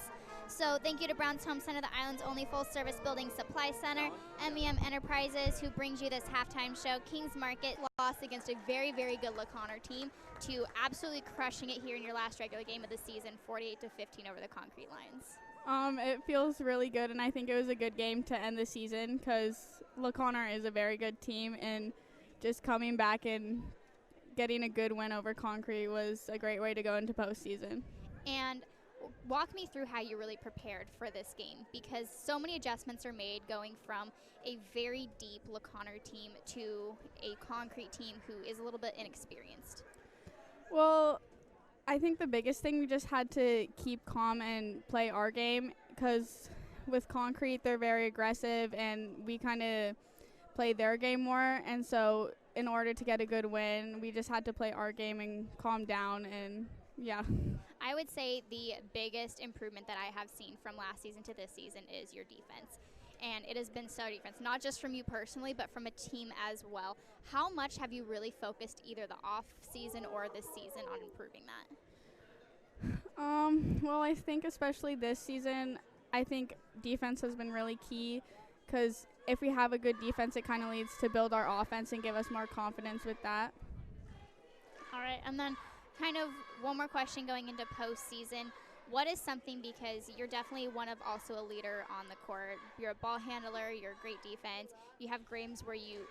So thank you to Brown's Home Center, the island's only full-service building supply center, MEM Enterprises, who brings you this halftime show. Kings Market lost against a very, very good LaConner team to absolutely crushing it here in your last regular game of the season, 48-15 over the Concrete Lions. It feels really good, and I think it was a good game to end the season because LaConner is a very good team, and just coming back and getting a good win over Concrete was a great way to go into postseason. And walk me through how you really prepared for this game, because so many adjustments are made going from a very deep LaConner team to a Concrete team who is a little bit inexperienced. Well, I think the biggest thing, we just had to keep calm and play our game, because with Concrete, they're very aggressive, and we kind of play their game more. And so in order to get a good win, we just had to play our game and calm down, and yeah. I would say the biggest improvement that I have seen from last season to this season is your defense. And it has been so defense, not just from you personally, but from a team as well. How much have you really focused either the off season or this season on improving that? Well, I think especially this season, I think defense has been really key, because if we have a good defense, it kind of leads to build our offense and give us more confidence with that. All right, and then kind of one more question going into postseason. What is something, because you're definitely one of also a leader on the court. You're a ball handler. You're a great defense. You have games where you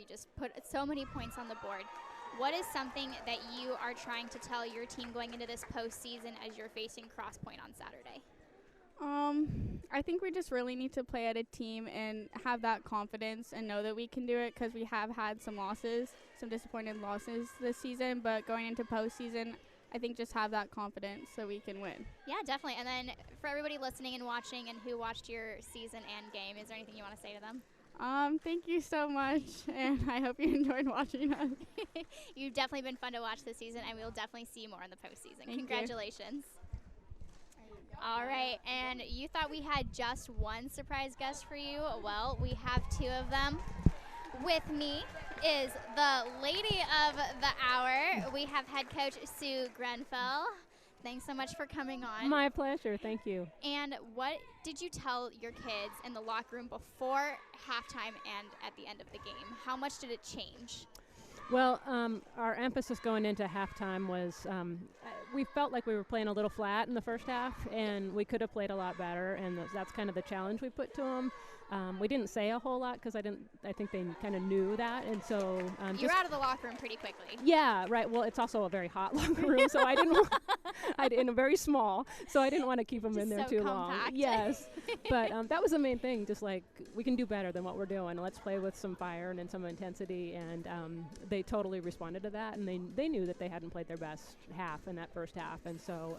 just put so many points on the board. What is something that you are trying to tell your team going into this postseason as you're facing Cross Point on Saturday? I think we just really need to play at a team and have that confidence and know that we can do it, because we have had some disappointed losses this season. But going into postseason, I think just have that confidence so we can win. Yeah, definitely. And then for everybody listening and watching and who watched your season and game, is there anything you want to say to them? Thank you so much, and I hope you enjoyed watching us. You've definitely been fun to watch this season, and we'll definitely see you more in the postseason. Thank you. Congratulations. All right, and you thought we had just one surprise guest for you. Well, we have two of them. With me is the lady of the hour. We have head coach Sue Grenfell. Thanks so much for coming on. My pleasure. Thank you. And what did you tell your kids in the locker room before halftime and at the end of the game? How much did it change? Well, our emphasis going into halftime was we felt like we were playing a little flat in the first half, and we could have played a lot better, and that's kind of the challenge we put to them. We didn't say a whole lot because I think they kind of knew that, and so you're out of the locker room pretty quickly. Yeah, right. Well, it's also a very hot locker room, so I didn't. And very small, so I didn't want to keep them in there too long. Yes, but that was the main thing. Just like, we can do better than what we're doing. Let's play with some fire and some intensity, and they totally responded to that, and they knew that they hadn't played their best half in that first half, and so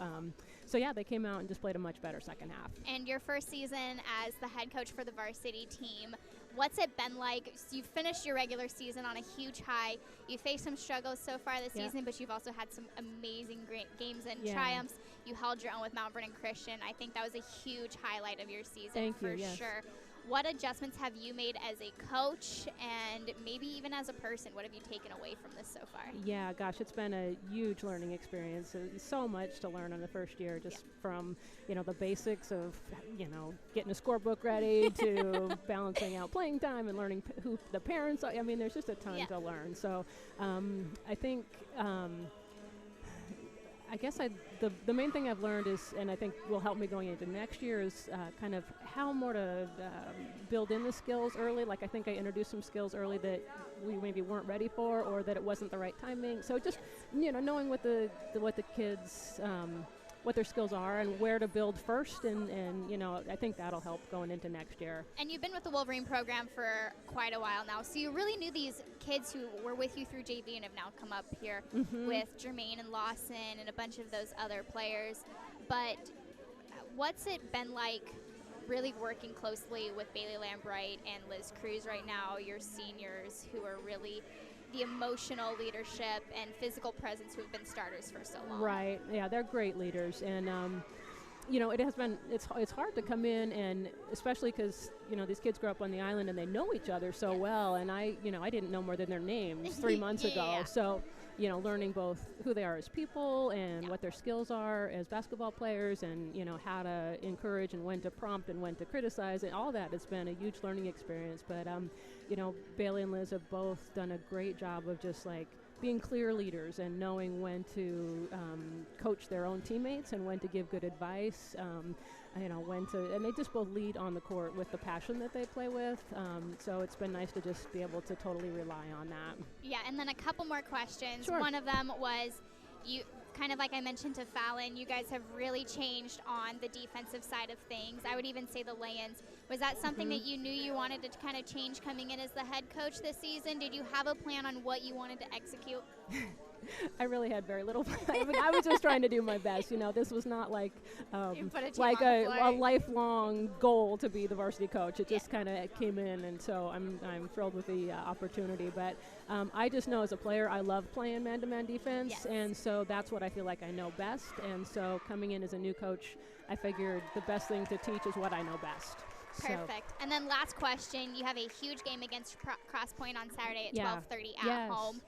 yeah, they came out and just played a much better second half. And your first season as the head coach for the varsity team, what's it been like? So you've finished your regular season on a huge high. You faced some struggles so far this season, but you've also had some amazing great games and triumphs. You held your own with Mount Vernon Christian. I think that was a huge highlight of your season for sure. What adjustments have you made as a coach and maybe even as a person? What have you taken away from this so far? Yeah, gosh, it's been a huge learning experience. So much to learn in the first year, just from, the basics of, getting a scorebook ready to balancing out playing time and learning who the parents are. I mean, there's just a ton to learn. So I think I guess the main thing I've learned is, and I think will help me going into next year, is kind of how more to build in the skills early. Like, I think I introduced some skills early that we maybe weren't ready for, or that it wasn't the right timing. So just knowing what the kids what their skills are and where to build first, and I think that'll help going into next year. And you've been with the Wolverine program for quite a while now, so you really knew these kids who were with you through JV and have now come up here with Jermaine and Lawson and a bunch of those other players. But what's it been like really working closely with Bailey Lambright and Liz Cruz right now, your seniors, who are really the emotional leadership and physical presence who have been starters for so long? Right. Yeah, they're great leaders, and it has been. It's hard to come in, and especially because these kids grow up on the island and they know each other so well, and I didn't know more than their names 3 months ago. So learning both who they are as people and what their skills are as basketball players, and how to encourage and when to prompt and when to criticize, and all that has been a huge learning experience. But Bailey and Liz have both done a great job of just like being clear leaders and knowing when to coach their own teammates and when to give good advice, when to, and they just both lead on the court with the passion that they play with. So it's been nice to just be able to totally rely on that. Yeah, and then a couple more questions. Sure. One of them was, you kind of like I mentioned to Fallon, you guys have really changed on the defensive side of things. I would even say the lay-ins. Was that something that you knew you wanted to kind of change coming in as the head coach this season? Did you have a plan on what you wanted to execute? I really had very little. I mean, I was just trying to do my best. This was not like a lifelong goal to be the varsity coach. It just kind of came in, and so I'm thrilled with the opportunity. But I just know as a player, I love playing man-to-man defense, and so that's what I feel like I know best. And so coming in as a new coach, I figured the best thing to teach is what I know best. Perfect. So. And then last question, you have a huge game against Cross Point on Saturday at 12:30 at home.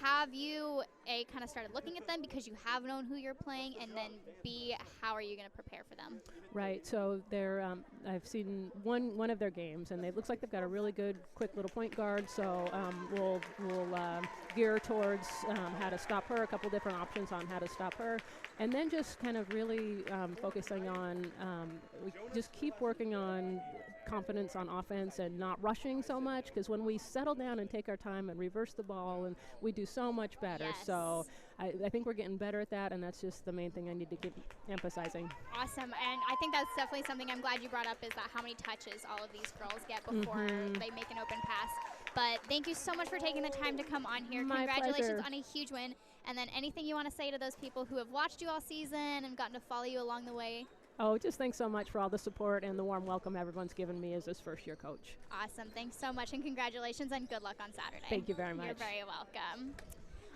Have you, A, kind of started looking at them because you have known who you're playing, and then B, how are you going to prepare for them? Right. So they're I've seen one of their games, and it looks like they've got a really good, quick little point guard. So we'll gear towards how to stop her, a couple different options on how to stop her, and then just kind of really focusing on we just keep working on confidence on offense and not rushing so much, because when we settle down and take our time and reverse the ball, and we do so much better. Yes. So I think we're getting better at that, and that's just the main thing I need to keep emphasizing. Awesome, and I think that's definitely something I'm glad you brought up, is that how many touches all of these girls get before they make an open pass. But thank you so much for taking the time to come on here. My Congratulations pleasure. on a huge win. And then anything you want to say to those people who have watched you all season and gotten to follow you along the way? Oh, just thanks so much for all the support and the warm welcome everyone's given me as this first-year coach. Awesome. Thanks so much, and congratulations, and good luck on Saturday. Thank you very much. You're very welcome.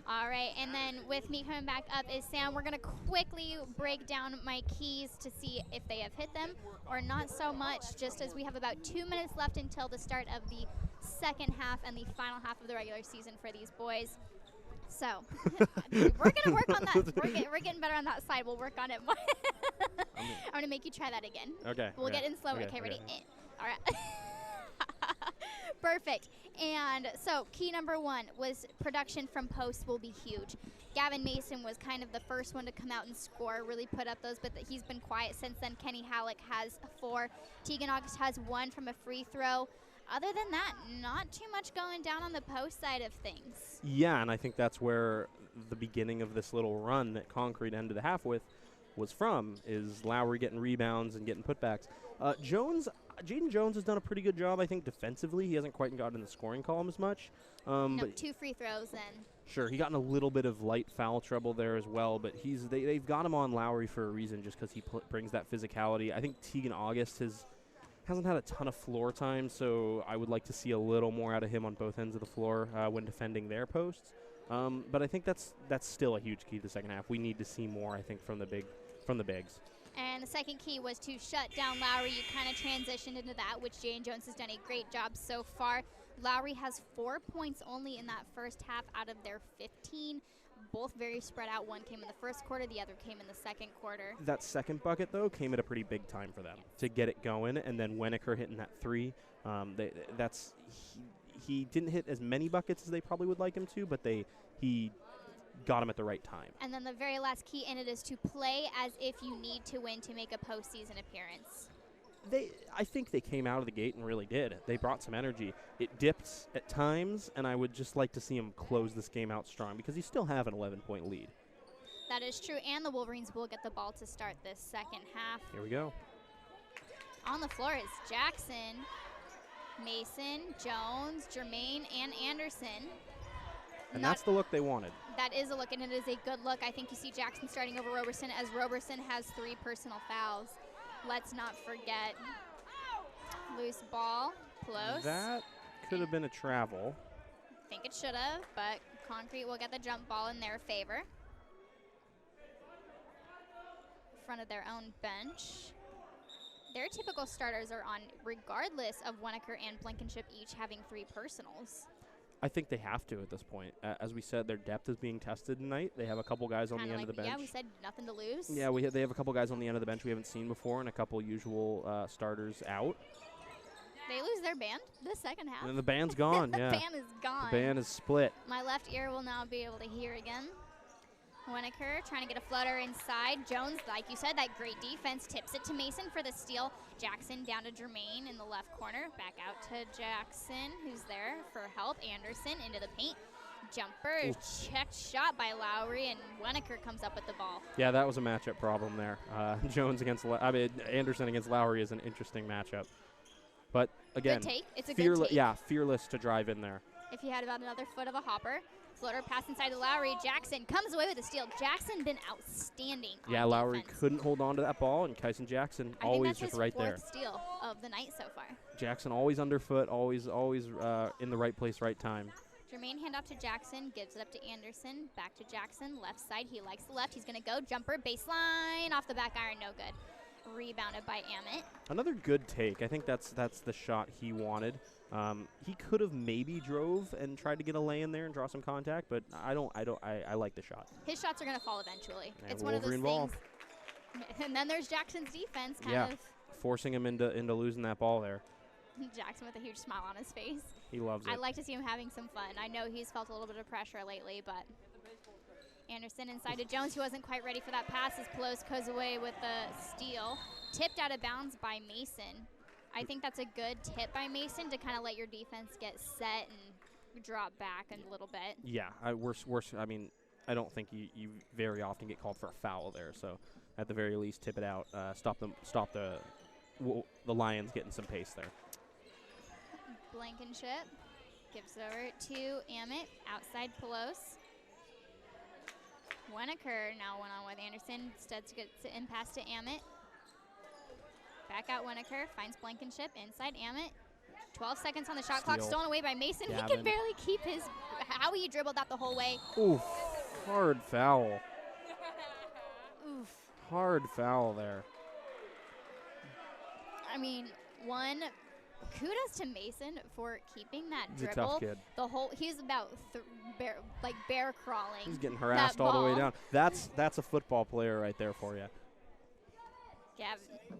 All right, and then with me coming back up is Sam. We're going to quickly break down my keys to see if they have hit them or not so much, just as we have about 2 minutes left until the start of the second half and the final half of the regular season for these boys. So we're going to work on that. We're getting better on that side. We'll work on it more. I'm going to make you try that again. Okay. We'll get in slow. Okay, ready? All right. Perfect. And so key number 1 was production from post will be huge. Gavin Mason was kind of the first one to come out and score, really put up those, but he's been quiet since then. Kenny Halleck has 4. Tegan August has 1 from a free throw. Other than that, not too much going down on the post side of things. Yeah, and I think that's where the beginning of this little run that Concrete ended the half with was from, is Lowry getting rebounds and getting putbacks. Jaden Jones has done a pretty good job, I think, defensively. He hasn't quite gotten in the scoring column as much. No, But 2 free throws then. sure, he got in a little bit of light foul trouble there as well, but they've got him on Lowry for a reason, just because he brings that physicality. I think Tegan August hasn't had a ton of floor time, so I would like to see a little more out of him on both ends of the floor when defending their posts. But I think that's still a huge key to the second half. We need to see more, I think, from the bigs. And the second key was to shut down Lowry. You kind of transitioned into that, which Jane Jones has done a great job so far. Lowry has 4 points only in that first half out of their 15. Both very spread out. One came in the first quarter, the other came in the second quarter. That second bucket, though, came at a pretty big time for them to get it going, and then Wenneker hitting that 3. He didn't hit as many buckets as they probably would like him to, but he got him at the right time. And then the very last key in it is to play as if you need to win to make a postseason appearance. I think they came out of the gate and really did. They brought some energy. It dipped at times, and I would just like to see him close this game out strong, because you still have an 11-point lead. That is true, and the Wolverines will get the ball to start this second half. Here we go. On the floor is Jackson, Mason, Jones, Jermaine, and Anderson. And that's the look they wanted. That is a look, and it is a good look. I think you see Jackson starting over Roberson, as Roberson has 3 personal fouls. Let's not forget. Loose ball, close. That could have been a travel. I think it should have, but Concrete will get the jump ball in their favor. In front of their own bench. Their typical starters are on, regardless of Wenneker and Blankenship each having 3 personals. I think they have to at this point. As we said, their depth is being tested tonight. They have a couple guys on the end of the bench. Yeah, we said nothing to lose. Yeah, they have a couple guys on the end of the bench we haven't seen before, and a couple usual starters out. They lose their band the second half. And the band's gone, the yeah. band is gone. The band is split. My left ear will now be able to hear again. Wenneker trying to get a floater inside. Jones, like you said, that great defense, tips it to Mason for the steal. Jackson down to Jermaine in the left corner. Back out to Jackson, who's there for help. Anderson into the paint. Jumper, checked shot by Lowry, and Wenneker comes up with the ball. Yeah, that was a matchup problem there. Anderson against Lowry is an interesting matchup. But again, good take. It's a good take. Yeah, fearless to drive in there. If he had about another foot of a hopper. Floater pass inside to Lowry. Jackson comes away with a steal. Jackson been outstanding. Yeah, Lowry couldn't hold on to that ball, and Kyson Jackson always just right there. I think that's his 4th steal of the night so far. Jackson always underfoot, always in the right place, right time. Jermaine handoff to Jackson, gives it up to Anderson. Back to Jackson, left side. He likes the left. He's going to go. Jumper, baseline, off the back iron, no good. Rebounded by Amit. Another good take. I think that's the shot he wanted. He could have maybe drove and tried to get a lay in there and draw some contact, but I like the shot. His shots are going to fall eventually. And it's one of those Wolverine ball. things. And then there's Jackson's defense kind of. Forcing him into losing that ball there. Jackson with a huge smile on his face. He loves it. I like to see him having some fun. I know he's felt a little bit of pressure lately, but Anderson inside to Jones, who wasn't quite ready for that pass as Pelosi goes away with the steal. Tipped out of bounds by Mason. I think that's a good tip by Mason to kind of let your defense get set and drop back a little bit. Yeah, I mean, I don't think you very often get called for a foul there. So at the very least, tip it out. Stop the Lions getting some pace there. Blankenship gives it over to Amit, outside Pelos. Winokur now one-on-one with Anderson. Studs gets it in pass to Amit. Back out Winokur, finds Blankenship, inside Amit. 12 seconds on the shot clock, stolen away by Mason. Gavin. He can barely keep his, how he dribbled that the whole way. Oof, hard foul. Oof. Hard foul there. I mean, kudos to Mason for keeping that He's a dribble. tough kid. He's about bear crawling. He's getting harassed all the way down. That's a football player right there for you.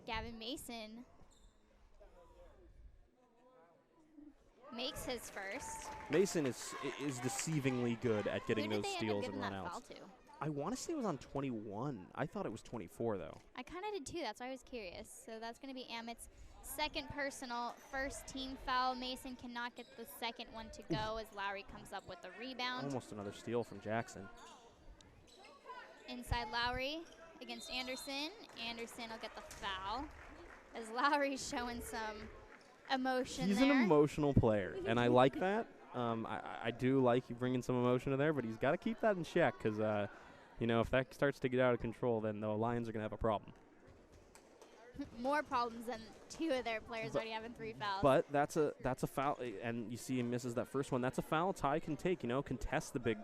Gavin Mason makes his first. Mason is deceivingly good at getting Who did those they steals end up and giving that runouts. foul to? I want to say it was on 21. I thought it was 24 though. I kind of did too. That's why I was curious. So that's going to be Amit's second personal, first team foul. Mason cannot get the second one to go as Lowry comes up with the rebound. Almost another steal from Jackson. Inside Lowry against Anderson. Anderson will get the foul as Lowry's showing some emotion He's there. an emotional player, and I like that. I do like you bringing some emotion to there, but he's got to keep that in check because, if that starts to get out of control, then the Lions are going to have a problem. More problems than two of their players already having 3 fouls. But that's a foul, and you see him misses that first one. That's a foul Ty can take. Contest the big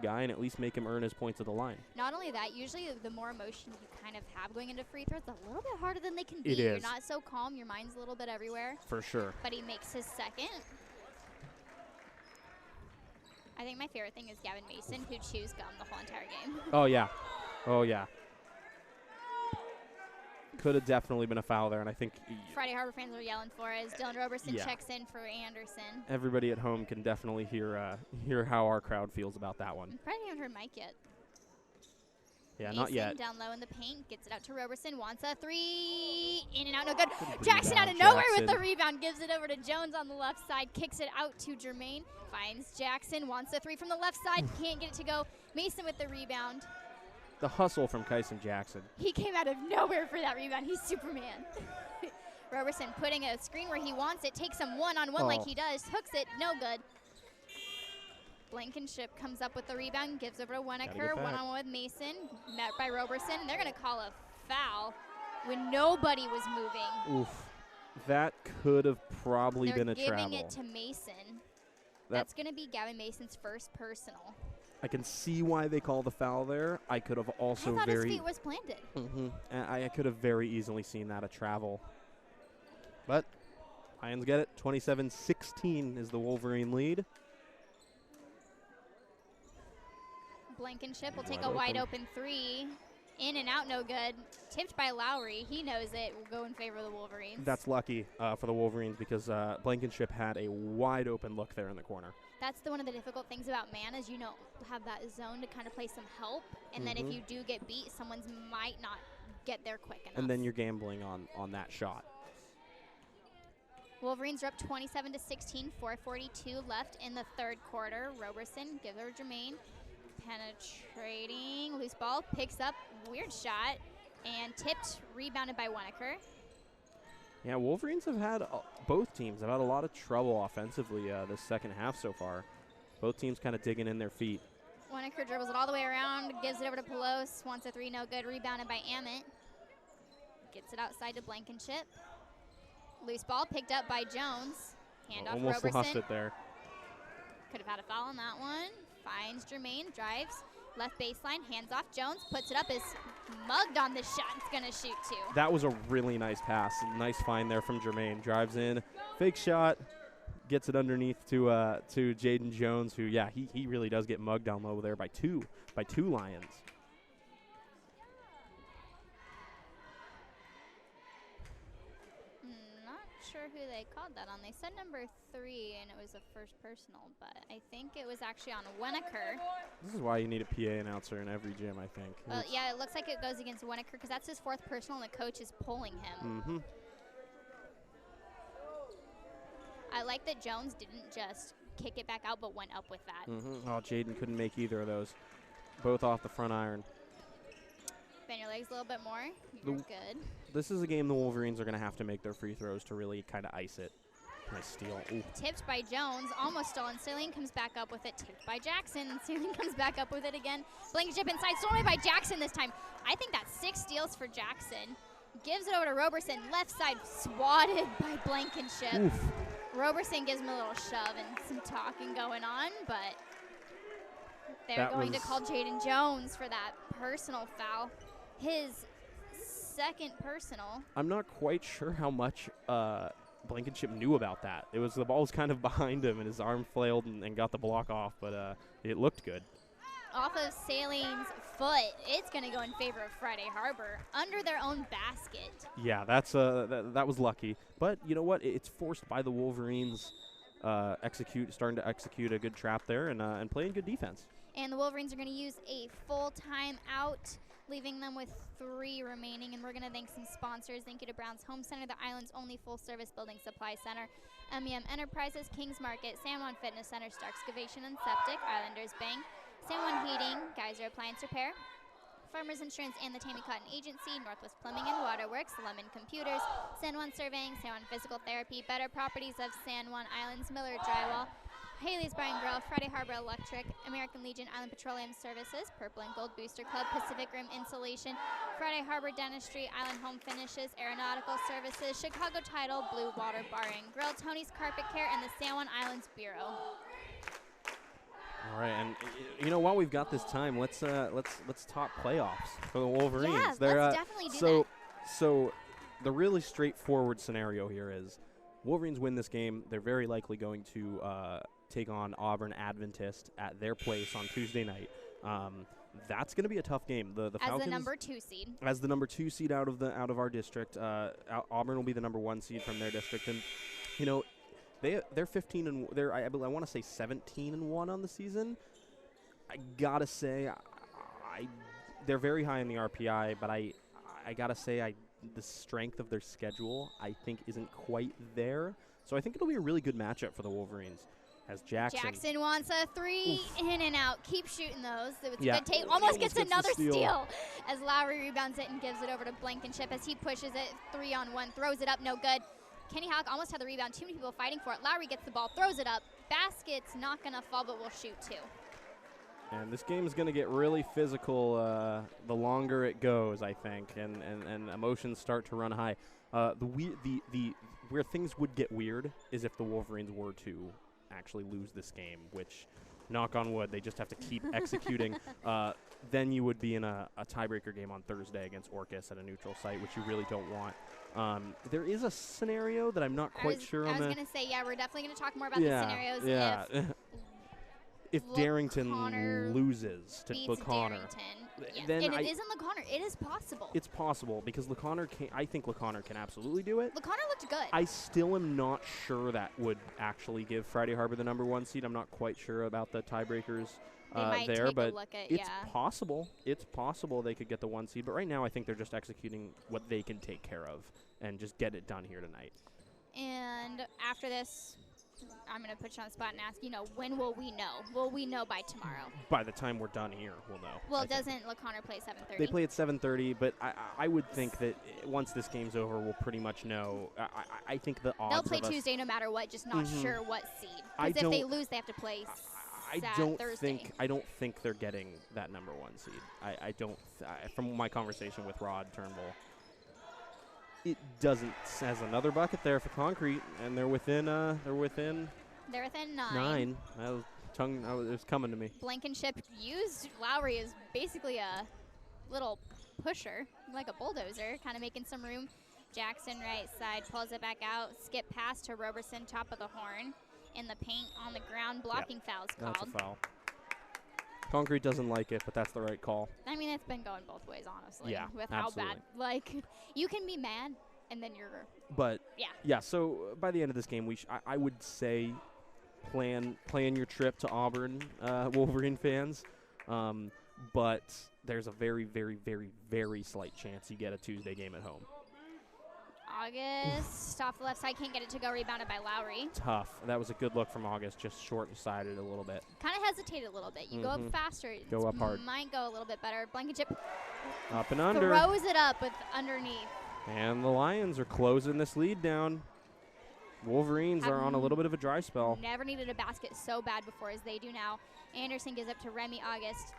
guy and at least make him earn his points at the line. Not only that, usually the more emotion you kind of have going into free throws, a little bit harder than they can be. It You're is. not so calm. Your mind's a little bit everywhere. For sure. But he makes his second. I think my favorite thing is Gavin Mason, who chews gum the whole entire game. Oh yeah. Could have definitely been a foul there, and I think Friday Harbor fans are yelling for it as Dylan Roberson Yeah. checks in for Anderson. everybody at home can definitely hear how our crowd feels about that one. Probably haven't heard Mike yet. Yeah, Mason not yet. down low in the paint, gets it out to Roberson, wants a 3, in and out, no good. Good Jackson out rebound, of nowhere with Jackson. the rebound, gives it over to Jones on the left side, kicks it out to Jermaine, finds Jackson, wants a 3 from the left side, can't get it to go. Mason with the rebound. The hustle from Kyson Jackson. He came out of nowhere for that rebound. He's Superman. Roberson putting a screen where he wants it, takes him one-on-one like he does, hooks it, no good. Blankenship comes up with the rebound, gives over to Winokur, one-on-one with Mason, met by Roberson. They're going to call a foul when nobody was moving. Oof. That could have probably They're been a giving travel. it to Mason. That's going to be Gavin Mason's first personal. I can see why they call the foul there. I could have also I thought his feet was planted. I could have very easily seen that a travel. But Lions get it. 27-16 is the Wolverine lead. Blankenship will take a wide open 3. In and out, no good. Tipped by Lowry. He knows it. Will go in favor of the Wolverines. That's lucky for the Wolverines because Blankenship had a wide open look there in the corner. That's one of the difficult things about man is have that zone to kind of play some help. And then if you do get beat, someone's might not get there quick enough. And then you're gambling on that shot. Wolverines are up 27-16, 4:42 left in the third quarter. Roberson gives over Jermaine. Penetrating, loose ball, picks up, weird shot, and tipped, rebounded by Winokur. Yeah, Wolverines have had, both teams have had a lot of trouble offensively this second half so far. Both teams kind of digging in their feet. Winokur dribbles it all the way around, gives it over to Pelos, wants a 3, no good, rebounded by Amit. Gets it outside to Blankenship. Loose ball picked up by Jones. Handoff Almost Roberson. lost it there. Could have had a foul on that one. Finds Jermaine, drives, left baseline, hands off Jones, puts it up, is mugged on the shot, it's gonna shoot too. That was a really nice pass. Nice find there from Jermaine. Drives in, fake shot, gets it underneath to Jaden Jones, who, yeah, he really does get mugged down low there by two Lions. Not sure who they called that on. They said number 3, and it was a first personal, but I think it was actually on Winokur. This is why you need a PA announcer in every gym, I think. Well, yeah, it looks like it goes against Winokur because that's his 4th personal, and the coach is pulling him. I like that Jones didn't just kick it back out, but went up with that. Oh, Jaden couldn't make either of those. Both off the front iron. Bend your legs a little bit more. You're good. This is a game the Wolverines are going to have to make their free throws to really kind of ice it. Nice steal. Ooh. Tipped by Jones, almost stolen. Saline comes back up with it. Tipped by Jackson, and Saline comes back up with it again. Blankenship inside, stolen by Jackson this time. I think that's 6 steals for Jackson. Gives it over to Roberson, left side swatted by Blankenship. Oof. Roberson gives him a little shove and some talking going on, but they're going to call Jaden Jones for that personal foul. His second personal. I'm not quite sure how much Blankenship knew about that. It was the ball was kind of behind him, and his arm flailed and got the block off, but it looked good. Off of Saline's foot, it's going to go in favor of Friday Harbor under their own basket. Yeah, that's that was lucky. But you know what? It's forced by the Wolverines starting to execute a good trap there and playing good defense. And the Wolverines are going to use a full timeout, leaving them with 3 remaining. And we're going to thank some sponsors. Thank you to Brown's Home Center, the island's only full-service building supply center, MEM Enterprises, Kings Market, San Juan Fitness Center, Star Excavation and Septic, Islanders Bank, San Juan Heating, Geyser Appliance Repair, Farmers Insurance and the Tammy Cotton Agency, Northwest Plumbing and Waterworks, Lemon Computers, San Juan Surveying, San Juan Physical Therapy, Better Properties of San Juan Islands, Miller Drywall, Haley's Bar and Grill, Friday Harbor Electric, American Legion Island Petroleum Services, Purple and Gold Booster Club, Pacific Rim Insulation, Friday Harbor Dentistry, Island Home Finishes, Aeronautical Services, Chicago Title, Blue Water Bar and Grill, Tony's Carpet Care, and the San Juan Islands Bureau. All right, and you know, while we've got this time, let's talk playoffs for the Wolverines. Yeah, let's definitely do that. So the really straightforward scenario here is Wolverines win this game. They're very likely going to take on Auburn Adventist at their place on Tuesday night. That's going to be a tough game. The Falcons, as the number 2 seed. As the number 2 seed out of our district, Auburn will be the number 1 seed from their district, and you know. They're 15 and I want to say 17-1 on the season. I gotta say, they're very high in the RPI, but I gotta say the strength of their schedule I think isn't quite there. So I think it'll be a really good matchup for the Wolverines. As Jackson wants a 3 Oof. in and out. Keep shooting those. It's yeah. a good take. Almost gets another steal. As Lowry rebounds it and gives it over to Blankenship as he pushes it 3-on-1, throws it up, no good. Kenny Houck almost had the rebound. Too many people fighting for it. Lowry gets the ball, throws it up. Basket's not going to fall, but will shoot 2. And this game is going to get really physical the longer it goes, I think, and emotions start to run high. Where things would get weird is if the Wolverines were to actually lose this game, which, knock on wood, they just have to keep executing. Then you would be in a tiebreaker game on Thursday against Orcas at a neutral site, which you really don't want. There is a scenario that I'm not quite sure on. I was going to say, yeah, we're definitely going to talk more about these scenarios. Yeah. If Darrington loses to LaConner. Yes. Then and it isn't LaConner. It is possible. It's possible because I think LaConner can absolutely do it. LaConner looked good. I still am not sure that would actually give Friday Harbor the number 1 seed. I'm not quite sure about the tiebreakers there, but it's possible. It's possible they could get the 1 seed. But right now, I think they're just executing what they can take care of and just get it done here tonight. And after this, I'm going to put you on the spot and ask, when will we know? Will we know by tomorrow? By the time we're done here, we'll know. Well, doesn't LaConner play 7:30? They play at 7:30, but I would think that once this game's over, we'll pretty much know. I think the odds they'll play Tuesday no matter what, just not sure what seed. Because if they lose, they have to play Thursday. I don't think they're getting that number 1 seed. I don't. From my conversation with Rod Turnbull, it doesn't. Has another bucket there for Concrete, and they're within. They're within 9. It was coming to me. Blankenship used Lowry as basically a little pusher, like a bulldozer, kind of making some room. Jackson right side pulls it back out. Skip pass to Roberson, top of the horn. In the paint on the ground, blocking fouls called. That's a foul. Concrete doesn't like it, but that's the right call. I mean, it's been going both ways, honestly. Yeah, with absolutely. how bad, you can be mad, and then you're. But yeah. So by the end of this game, I would say, plan your trip to Auburn, Wolverine fans. But there's a very, very, very, very slight chance you get a Tuesday game at home. August off the left side, can't get it to go, rebounded by Lowry. Tough. That was a good look from August, just short-sided a little bit. Kind of hesitated a little bit. You go up faster. Go up hard. Might go a little bit better. Blankenship Up and under. throws it up with underneath. And the Lions are closing this lead down. Wolverines are on a little bit of a dry spell. Never needed a basket so bad before as they do now. Anderson gives up to Remy August.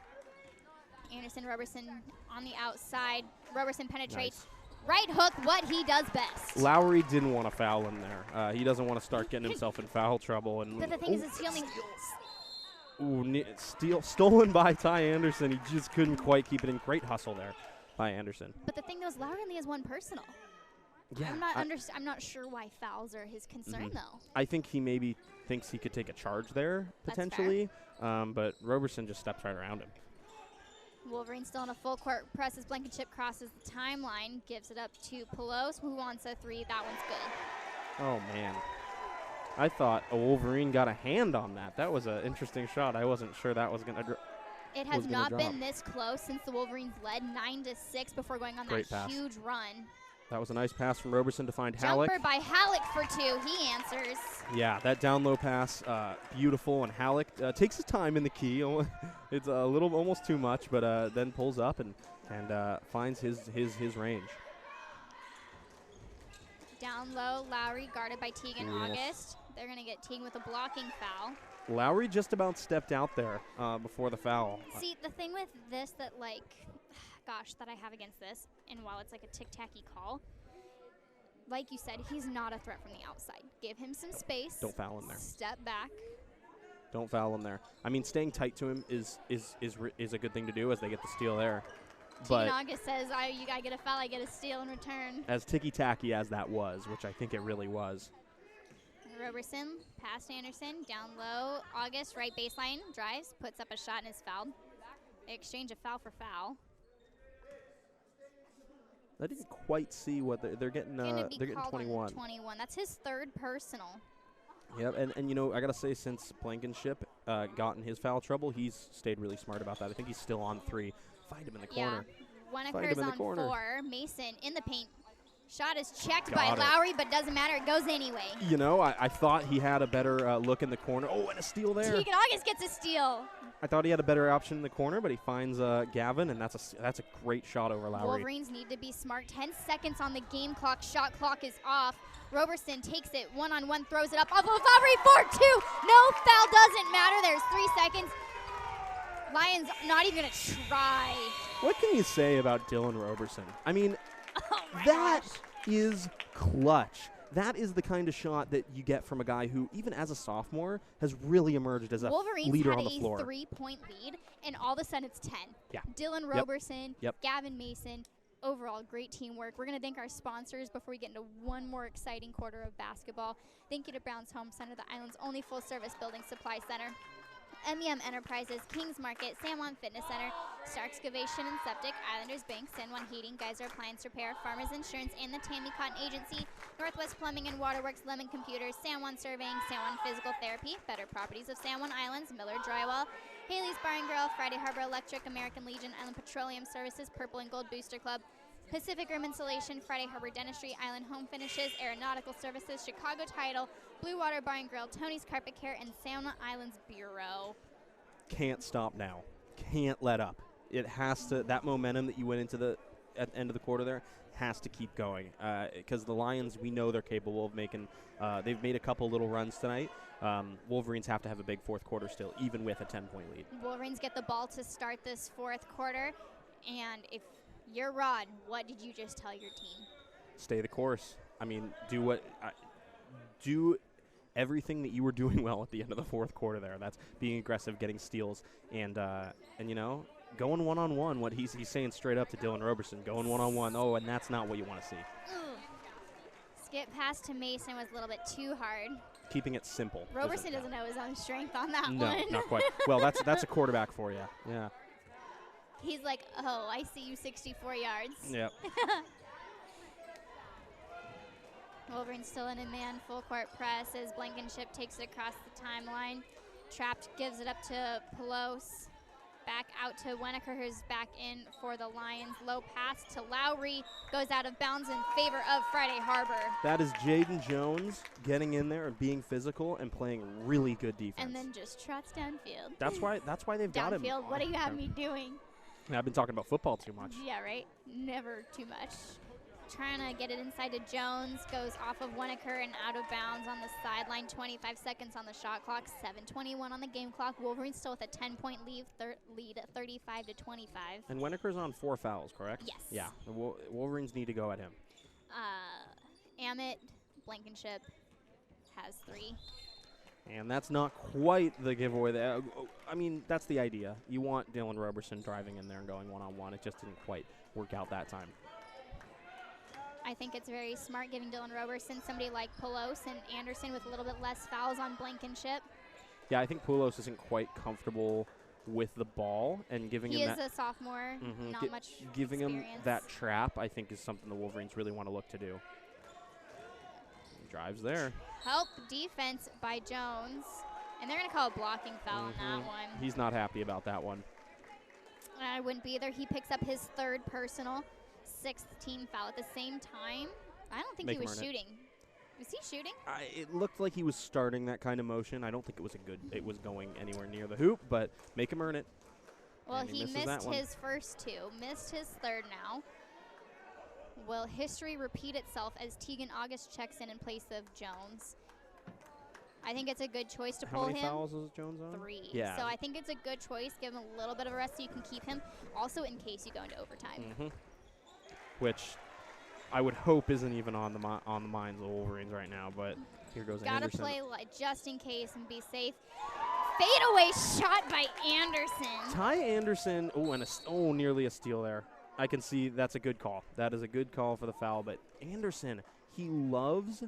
Anderson, Roberson on the outside. Roberson penetrates. Nice. Right hook, what he does best. Lowry didn't want to foul in there. He doesn't want to start getting himself in foul trouble. And But the thing is, he only stolen by Ty Anderson. He just couldn't quite keep it in. Great hustle there by Anderson. But the thing though is, Lowry only has one personal. Yeah, I'm not sure why fouls are his concern though. I think he maybe thinks he could take a charge there potentially, but Roberson just steps right around him. Wolverine still in a full court press as Blankenship crosses the timeline, gives it up to Pelos, who wants a three. That one's good. Oh man, I thought a Wolverine got a hand on that. That was an interesting shot. I wasn't sure that was gonna. It has not been this close since the Wolverines led 9-6 before going on that huge run. That was a nice pass from Roberson to find Halleck. Jumper by Halleck for two. He answers. Yeah, that down low pass, beautiful. And Halleck takes his time in the key. It's a little, almost too much, but then pulls up and finds his range. Down low, Lowry guarded by Teagan August. They're going to get Teagan with a blocking foul. Lowry just about stepped out there before the foul. See, the thing with this that, like, gosh, that I have against this, and while it's like a tic-tacky call, like you said, he's not a threat from the outside. Give him some space. Don't foul him there. Step back. Don't foul him there. I mean, staying tight to him is a good thing to do as they get the steal there. Teagan August says, you got to get a foul, I get a steal in return. As ticky-tacky as that was, which I think it really was. Roberson, past Anderson, down low. August, right baseline, drives, puts up a shot and is fouled. They exchange a foul for foul. I didn't quite see what they're getting. They're getting 21. 21. That's his third personal. Yep, and you know, I gotta say, since Blankenship got in his foul trouble, he's stayed really smart about that. I think he's still on three. Find him in the corner. Yeah, one occurs on four. Mason in the paint. Shot is checked by Got it. Lowry, but doesn't matter. It goes anyway. You know, I thought he had a better look in the corner. Oh, and a steal there. Teagan August gets a steal. I thought he had a better option in the corner, but he finds Gavin, and that's a great shot over Lowry. Wolverines need to be smart. 10 seconds on the game clock. Shot clock is off. Roberson takes it one-on-one, throws it up off of Lowry for two. No foul, doesn't matter. There's 3 seconds. Lions not even going to try. What can you say about Dylan Roberson? I mean, That is clutch. That is the kind of shot that you get from a guy who, even as a sophomore, has really emerged as a leader on the floor. Wolverines had a 3-point lead, and all of a sudden it's 10. Yeah. Dylan Roberson, Yep. Gavin Mason, overall great teamwork. We're going to thank our sponsors before we get into one more exciting quarter of basketball. Thank you to Brown's Home Center, the island's only full-service building supply center. MEM Enterprises, Kings Market, San Juan Fitness Center, Star Excavation and Septic, Islanders Bank, San Juan Heating, Geyser Appliance Repair, Farmers Insurance, and the Tammy Cotton Agency, Northwest Plumbing and Waterworks, Lemon Computers, San Juan Surveying, San Juan Physical Therapy, Better Properties of San Juan Islands, Miller Drywall, Haley's Bar and Grill, Friday Harbor Electric, American Legion, Island Petroleum Services, Purple and Gold Booster Club, Pacific Rim Insulation, Friday Harbor Dentistry, Island Home Finishes, Aeronautical Services, Chicago Title, Blue Water Bar and Grill, Tony's Carpet Care, and San Juan Islands Bureau. Can't stop now. Can't let up. It has to. That momentum that you went into at the end of the quarter there has to keep going because the Lions, we know they're capable of making. They've made a couple little runs tonight. Wolverines have to have a big fourth quarter still, even with a 10-point lead. Wolverines get the ball to start this fourth quarter, and if you're Rod, what did you just tell your team? Stay the course. I mean, do everything that you were doing well at the end of the fourth quarter there. That's being aggressive, getting steals, and you know, going one-on-one. What he's saying straight up to Dylan Roberson, going one-on-one. Oh, and that's not what you want to see. Skip pass to Mason was a little bit too hard. Keeping it simple. Roberson doesn't know his own strength on that one. No, not quite. Well, that's a quarterback for you. Yeah. He's like, oh, I see you 64 yards. Yep. Wolverine still in a man, full court press as Blankenship takes it across the timeline. Trapped, gives it up to Pelos. back out to Winokur, who's back in for the Lions. Low pass to Lowry, goes out of bounds in favor of Friday Harbor. That is Jaden Jones getting in there and being physical and playing really good defense. And then just trots downfield. That's why they've got him. Downfield, what do you have me doing? I've been talking about football too much. Yeah, right? Never too much. Trying to get it inside to Jones, goes off of Winokur and out of bounds on the sideline. 25 seconds on the shot clock, 7:21 on the game clock. Wolverines still with a 10-point lead, 35-25. And Winokur's on 4 fouls, correct? Yes. Yeah, the Wolverines need to go at him. Amit Blankenship has 3. And that's not quite the giveaway. I mean, that's the idea. You want Dylan Roberson driving in there and going one-on-one. It just didn't quite work out that time. I think it's very smart giving Dylan Roberson somebody like Pelos and Anderson with a little bit less fouls on Blankenship. Yeah, I think Poulos isn't quite comfortable with the ball, and giving him He that is a sophomore, not much giving him experience. that trap, I think, is something the Wolverines really want to look to do. He drives there. Help defense by Jones, and they're going to call a blocking foul on that one. He's not happy about that one. I wouldn't be either. He picks up his 3rd personal, 6th team foul at the same time. I don't think he was shooting. Was he shooting? It looked like he was starting that kind of motion. I don't think it was going anywhere near the hoop, but make him earn it. Well, And he misses missed that one. his first 2, missed his 3rd now. Will history repeat itself as Tegan August checks in place of Jones? I think it's a good choice to pull How many him. fouls is Jones on? 3. Yeah. So I think it's a good choice. Give him a little bit of a rest so you can keep him. Also, in case you go into overtime. Which I would hope isn't even on the minds of the Wolverines right now. But here goes Gotta Anderson. play just in case and be safe. Fadeaway shot by Anderson. Ty Anderson. Oh, and nearly a steal there. I can see that's a good call. That is a good call for the foul. But Anderson, he loves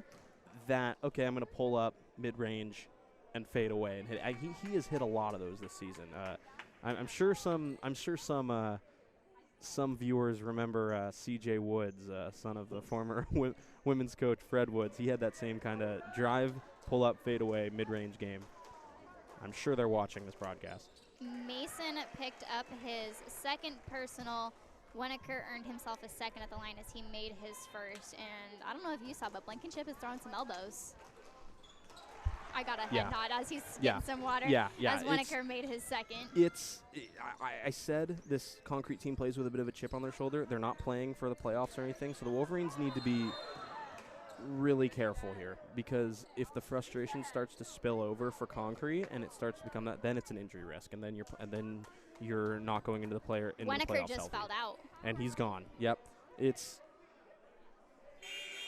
that. Okay, I'm going to pull up mid-range and fade away and hit. He has hit a lot of those this season. I'm sure some viewers remember C.J. Woods, son of the former women's coach Fred Woods. He had that same kind of drive, pull up, fade away, mid-range game. I'm sure they're watching this broadcast. Mason picked up his 2nd personal. Winokur earned himself a 2nd at the line as he made his 1st. And I don't know if you saw, but Blankenship is throwing some elbows. I got a head nod as he's getting some water. Yeah. As Winokur made his 2nd. I said this concrete team plays with a bit of a chip on their shoulder. They're not playing for the playoffs or anything, so the Wolverines need to be really careful here, because if the frustration starts to spill over for concrete and it starts to become that, then it's an injury risk, and then you're not going into the playoffs. Winokur just fouled out. And he's gone. Yep.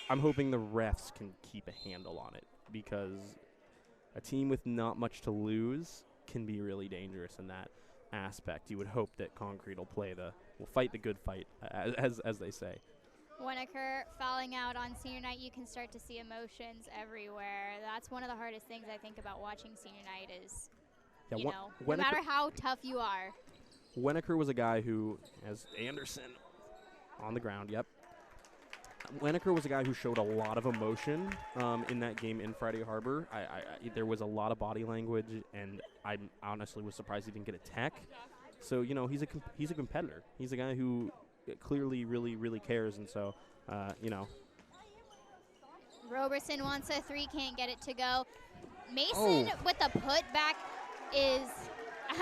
I'm hoping the refs can keep a handle on it, because a team with not much to lose can be really dangerous in that aspect. You would hope that concrete will fight the good fight, as they say. Winokur fouling out on senior night, you can start to see emotions everywhere. That's one of the hardest things I think about watching senior night is, no matter how tough you are. Winokur was a guy who, as Anderson on the ground, yep. Winokur was a guy who showed a lot of emotion in that game in Friday Harbor. There was a lot of body language, and I honestly was surprised he didn't get a tech. So, he's a competitor. He's a guy who clearly really, really cares, and so, Roberson wants a 3, can't get it to go. Mason with a putback is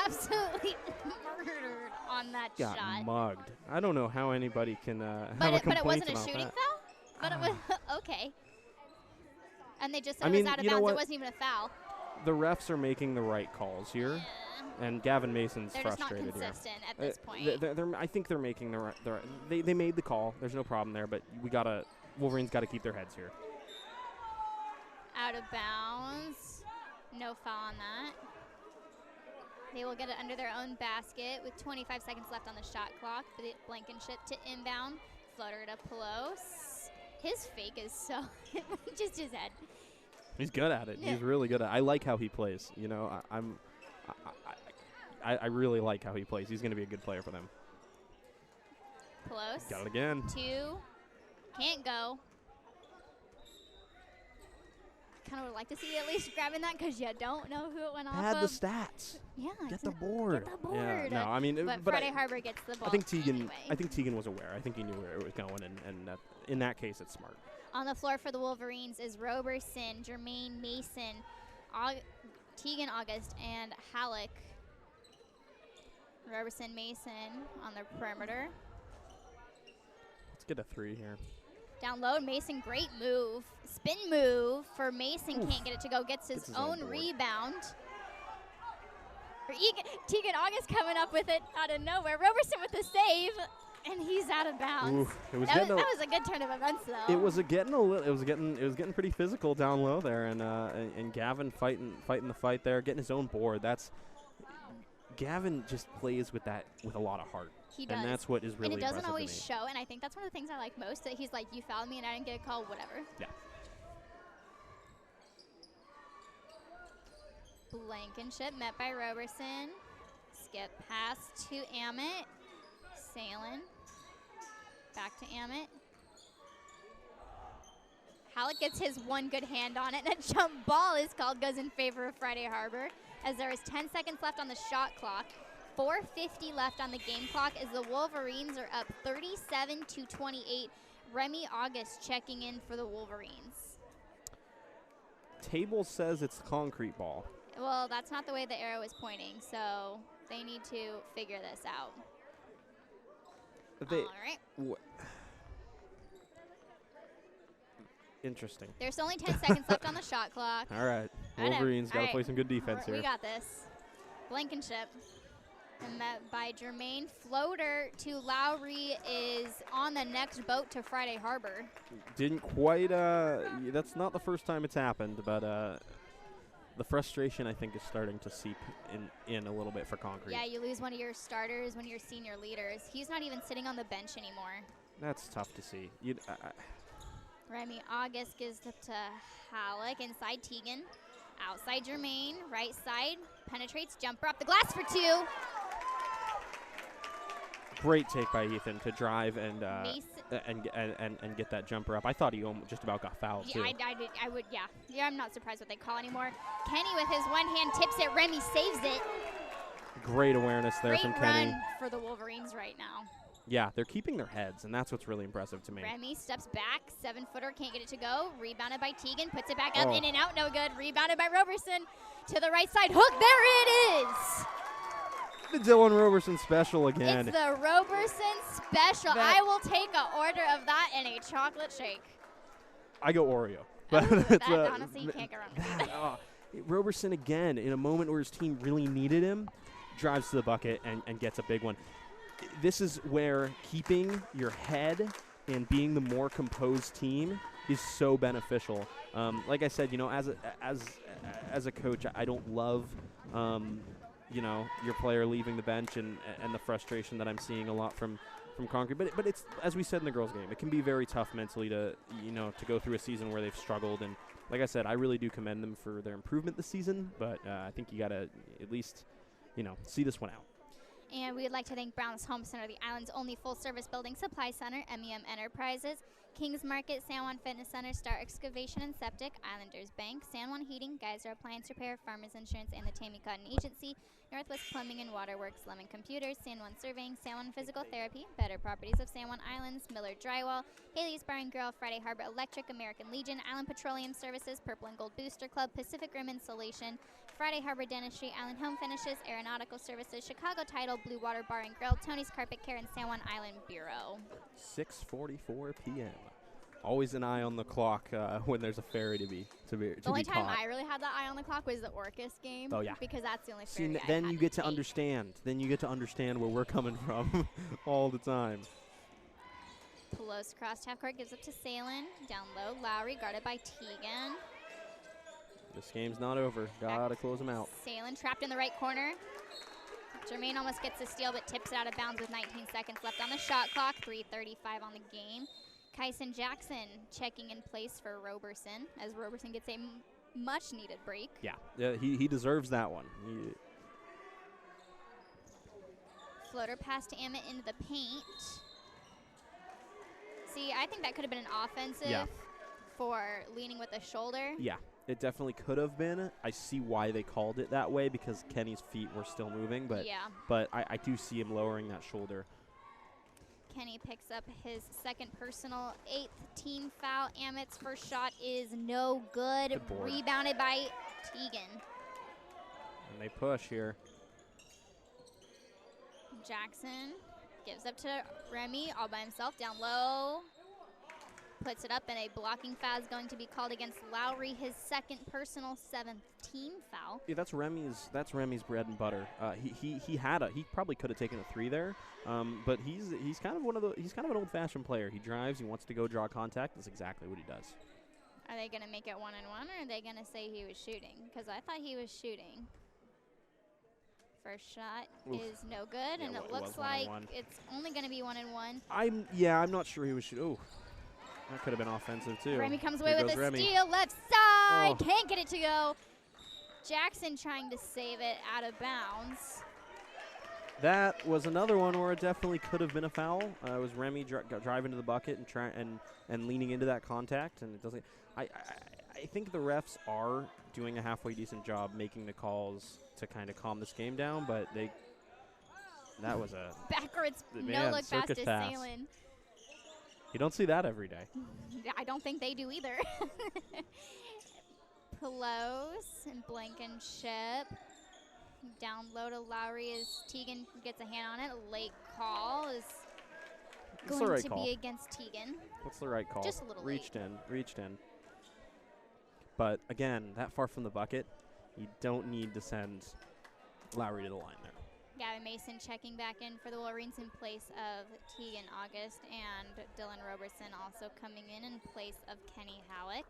absolutely murdered on that shot. Got mugged. I don't know how anybody can have a but complaint it wasn't a about shooting that. foul? But it was okay. And they just said I it mean, was out of you know bounds. what? It wasn't even a foul. The refs are making the right calls here, and Gavin Mason's They're just not frustrated consistent here. at this point. I think they're making the right. They made the call. There's no problem there, but Wolverines got to keep their heads here. Out of bounds. No foul on that. They will get it under their own basket with 25 seconds left on the shot clock. Blankenship to inbound. Floater to Pelos. His fake is so just his head. He's good at it. Yeah. He's really good at it. I like how he plays. I really like how he plays. He's going to be a good player for them. Pelos. Got it again. 2. Can't go. kind of would like to see you at least grabbing that because you don't know who it went off Pad of. the stats. Yeah. Get the board. Get the board. Yeah, no, I mean, but but Friday Harbor gets the ball I think Tegan. anyway. I think Tegan was aware. I think he knew where it was going, and in that case, it's smart. On the floor for the Wolverines is Roberson, Jermaine Mason, Tegan August, and Halleck. Roberson, Mason on the perimeter. Let's get a 3 here. Down low, Mason, great move. Spin move for Mason, Oof. can't get it to go, gets his own board. rebound. Tegan August coming up with it out of nowhere. Roberson with the save, and he's out of bounds. Oof, it was that getting was a good turn of events, though. It was getting pretty physical down low there, and Gavin fighting the fight there, getting his own board. Gavin just plays with a lot of heart. He does. And that's what is really and it doesn't impressive always to me. show, and I think that's one of the things I like most, that he's like, you fouled me and I didn't get a call, whatever. Yeah. Blankenship met by Roberson. Skip pass to Amit. Salen. Back to Amit. Halleck gets his one good hand on it, and a jump ball is called, goes in favor of Friday Harbor, as there is 10 seconds left on the shot clock. 4:50 left on the game clock as the Wolverines are up 37-28. Remy August checking in for the Wolverines. Table says it's concrete ball. Well, that's not the way the arrow is pointing, so they need to figure this out. All right. Interesting. There's only 10 seconds left on the shot clock. All right. Wolverines got to play some good defense here. We got this. Blankenship. And met by Jermaine. Floater to Lowry is on the next boat to Friday Harbor. Didn't quite, that's not the first time it's happened, but the frustration, I think, is starting to seep in a little bit for Concrete. Yeah, you lose one of your starters, one of your senior leaders. He's not even sitting on the bench anymore. That's tough to see. Remy August gives it to Halleck. Inside Tegan. Outside Jermaine. Right side. Penetrates. Jumper up the glass for 2. Great take by Ethan to drive and get that jumper up. I thought he almost just about got fouled too. I would. Yeah, I'm not surprised what they call anymore. Kenny with his one hand tips it. Remy saves it. Great awareness there from Kenny. Great run for the Wolverines right now. Yeah, they're keeping their heads, and that's what's really impressive to me. Remy steps back, 7-footer, can't get it to go. Rebounded by Tegan, puts it back up, in and out, no good. Rebounded by Roberson to the right side. Hook, there it is. The Dylan Roberson special again. It's the Roberson special. I will take an order of that and a chocolate shake. I go Oreo. Honestly, you can't go wrong with that. Roberson again, in a moment where his team really needed him, drives to the bucket and gets a big one. This is where keeping your head and being the more composed team is so beneficial. Like I said, as a coach, I don't love your player leaving the bench and the frustration that I'm seeing a lot from Concrete. But it's, as we said in the girls' game, it can be very tough mentally to go through a season where they've struggled. And like I said, I really do commend them for their improvement this season. But I think you got to at least, see this one out. And we'd like to thank Brown's Home Center, the island's only full-service building supply center, MEM Enterprises, Kings Market, San Juan Fitness Center, Star Excavation and Septic, Islanders Bank, San Juan Heating, Geyser Appliance Repair, Farmers Insurance, and the Tammy Cotton Agency, Northwest Plumbing and Waterworks, Lemon Computers, San Juan Surveying, San Juan Physical Therapy, Better Properties of San Juan Islands, Miller Drywall, Haley's Bar and Grill, Friday Harbor Electric, American Legion, Island Petroleum Services, Purple and Gold Booster Club, Pacific Rim Insulation, Friday Harbor Dentistry, Island Home Finishes, Aeronautical Services, Chicago Title, Blue Water Bar and Grill, Tony's Carpet Care, and San Juan Island Bureau. 6:44 p.m. Always an eye on the clock when there's a ferry to be The only time caught. I really had that eye on the clock was the Orcas game. Oh, yeah. Because that's the only See, ferry then I had you get to take. understand. Then you get to understand where we're coming from all the time. Pelosi crossed half court, gives up to Salen. Down low, Lowry guarded by Tegan. This game's not over. Gotta close them out. Salen trapped in the right corner. Jermaine almost gets a steal, but tips it out of bounds with 19 seconds left on the shot clock. 3:35 on the game. Kyson Jackson checking in place for Roberson, as Roberson gets a much-needed break. Yeah, he deserves that one. Floater pass to Amit into the paint. See, I think that could have been an offensive for leaning with the shoulder. Yeah. It definitely could have been. I see why they called it that way because Kenny's feet were still moving, but Yeah. but I do see him lowering that shoulder. Kenny picks up his second personal, 8th team foul. Amit's first shot is no good. Good board. Rebounded by Tegan. And they push here. Jackson gives up to Remy all by himself down low. Puts it up, and a blocking foul is going to be called against Lowry, his second personal, 7th team foul. Yeah, that's Remy's bread and butter. He probably could have taken a 3 there, but he's kind of an old-fashioned player. He drives, he wants to go draw contact. That's exactly what he does. Are they going to make it 1-1, or are they going to say he was shooting? Because I thought he was shooting. First shot is no good, Yeah, and it it looks was like 1-1. it's only going to be 1-1. I'm not sure he was shooting. Oh, that could have been offensive too. Remy comes Here away with goes a Remy. steal, left side, Oh. can't get it to go. Jackson trying to save it out of bounds. That was another one where it definitely could have been a foul. It was Remy driving to the bucket and leaning into that contact, and it doesn't. I think the refs are doing a halfway decent job making the calls to kind of calm this game down, but that was a Backwards, man, no look pass circus to pass. Salen. You don't see that every day. I don't think they do either. Pelos and Blankenship. Down low to Lowry as Tegan gets a hand on it. A late call is That's the going right to call. be against Tegan. What's the right call? Just a little reached in. But again, that far from the bucket, you don't need to send Lowry to the line there. Gavin Mason checking back in for the Wolverines in place of Tegan August, and Dylan Roberson also coming in place of Kenny Halleck.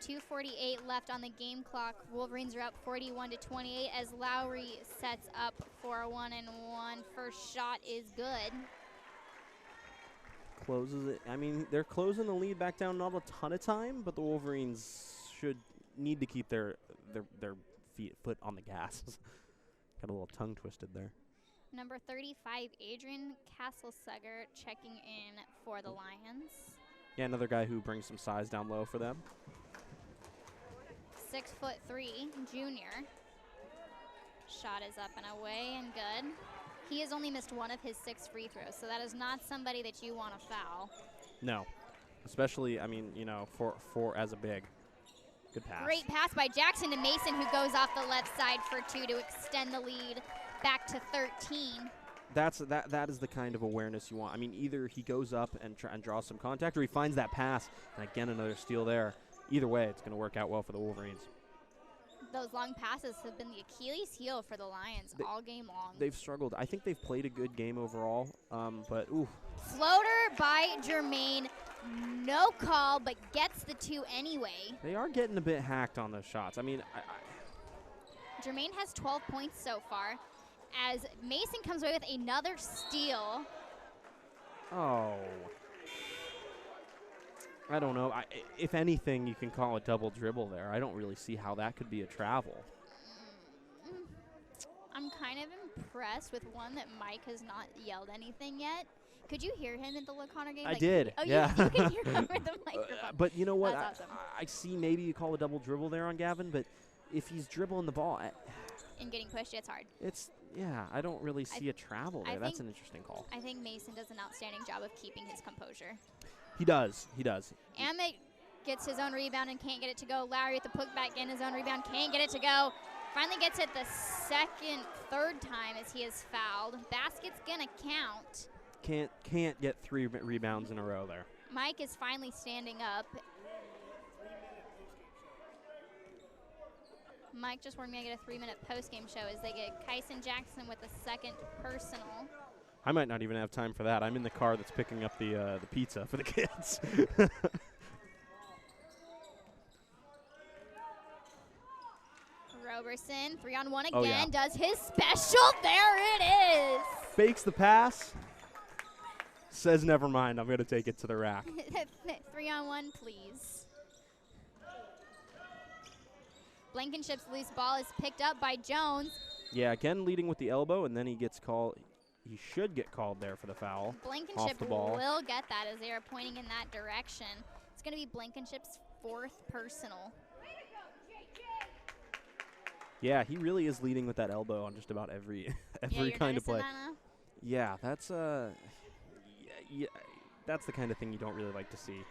.248 left on the game clock. Wolverines are up 41-28 as Lowry sets up for a 1-1. First shot is good. Closes it. I mean, they're closing the lead back down not a ton of time, but the Wolverines should need to keep their foot on the gas. Got a little tongue twisted there. Number 35, Adrian Castlesegger checking in for the Lions. Yeah, another guy who brings some size down low for them. 6'3", junior. Shot is up and away and good. He has only missed one of his 6 free throws, so that is not somebody that you want to foul. No, especially for as a big. Good pass. Great pass by Jackson to Mason, who goes off the left side for 2 to extend the lead back to 13. That is the kind of awareness you want. I mean, either he goes up and draws some contact, or he finds that pass, and again another steal there. Either way, it's going to work out well for the Wolverines. Those long passes have been the Achilles heel for the Lions all game long. They've struggled. I think they've played a good game overall, but ooh. Floater by Jermaine. No call, but gets the 2 anyway. They are getting a bit hacked on those shots. I mean, Jermaine has 12 points so far as Mason comes away with another steal. oh. I don't know. If anything, you can call a double dribble there. I don't really see how that could be a travel. I'm kind of impressed with one that Mike has not yelled anything yet. Could you hear him at the O'Connor game? I did, Oh, yeah. you can hear him over the microphone. But you know what? That's awesome. I see maybe you call a double dribble there on Gavin, but if he's dribbling the ball, And getting pushed, it's hard. I don't really see a travel there. That's an interesting call. I think Mason does an outstanding job of keeping his composure. He does. Amit gets his own rebound and can't get it to go. Lowry with the putback in his own rebound, can't get it to go. Finally gets it the third time as he is fouled. Basket's gonna count. Can't get 3 rebounds in a row there. Mike is finally standing up. Mike just warned me I get a 3-minute post-game show as they get Kyson Jackson with a second personal. I might not even have time for that. I'm in the car that's picking up the pizza for the kids. Roberson, 3-on-1 again, Oh, yeah. does his special. There it is. Fakes the pass. Says never mind. I'm going to take it to the rack. 3-on-1, please. Blankenship's loose ball is picked up by Jones. Yeah, again leading with the elbow, and then he gets called. he should get called there for the foul. Blankenship Off the ball. will get that as they are pointing in that direction. It's going to be Blankenship's 4th personal. Yeah, he really is leading with that elbow on just about every every kind of play. That now? Yeah, that's yeah, that's the kind of thing you don't really like to see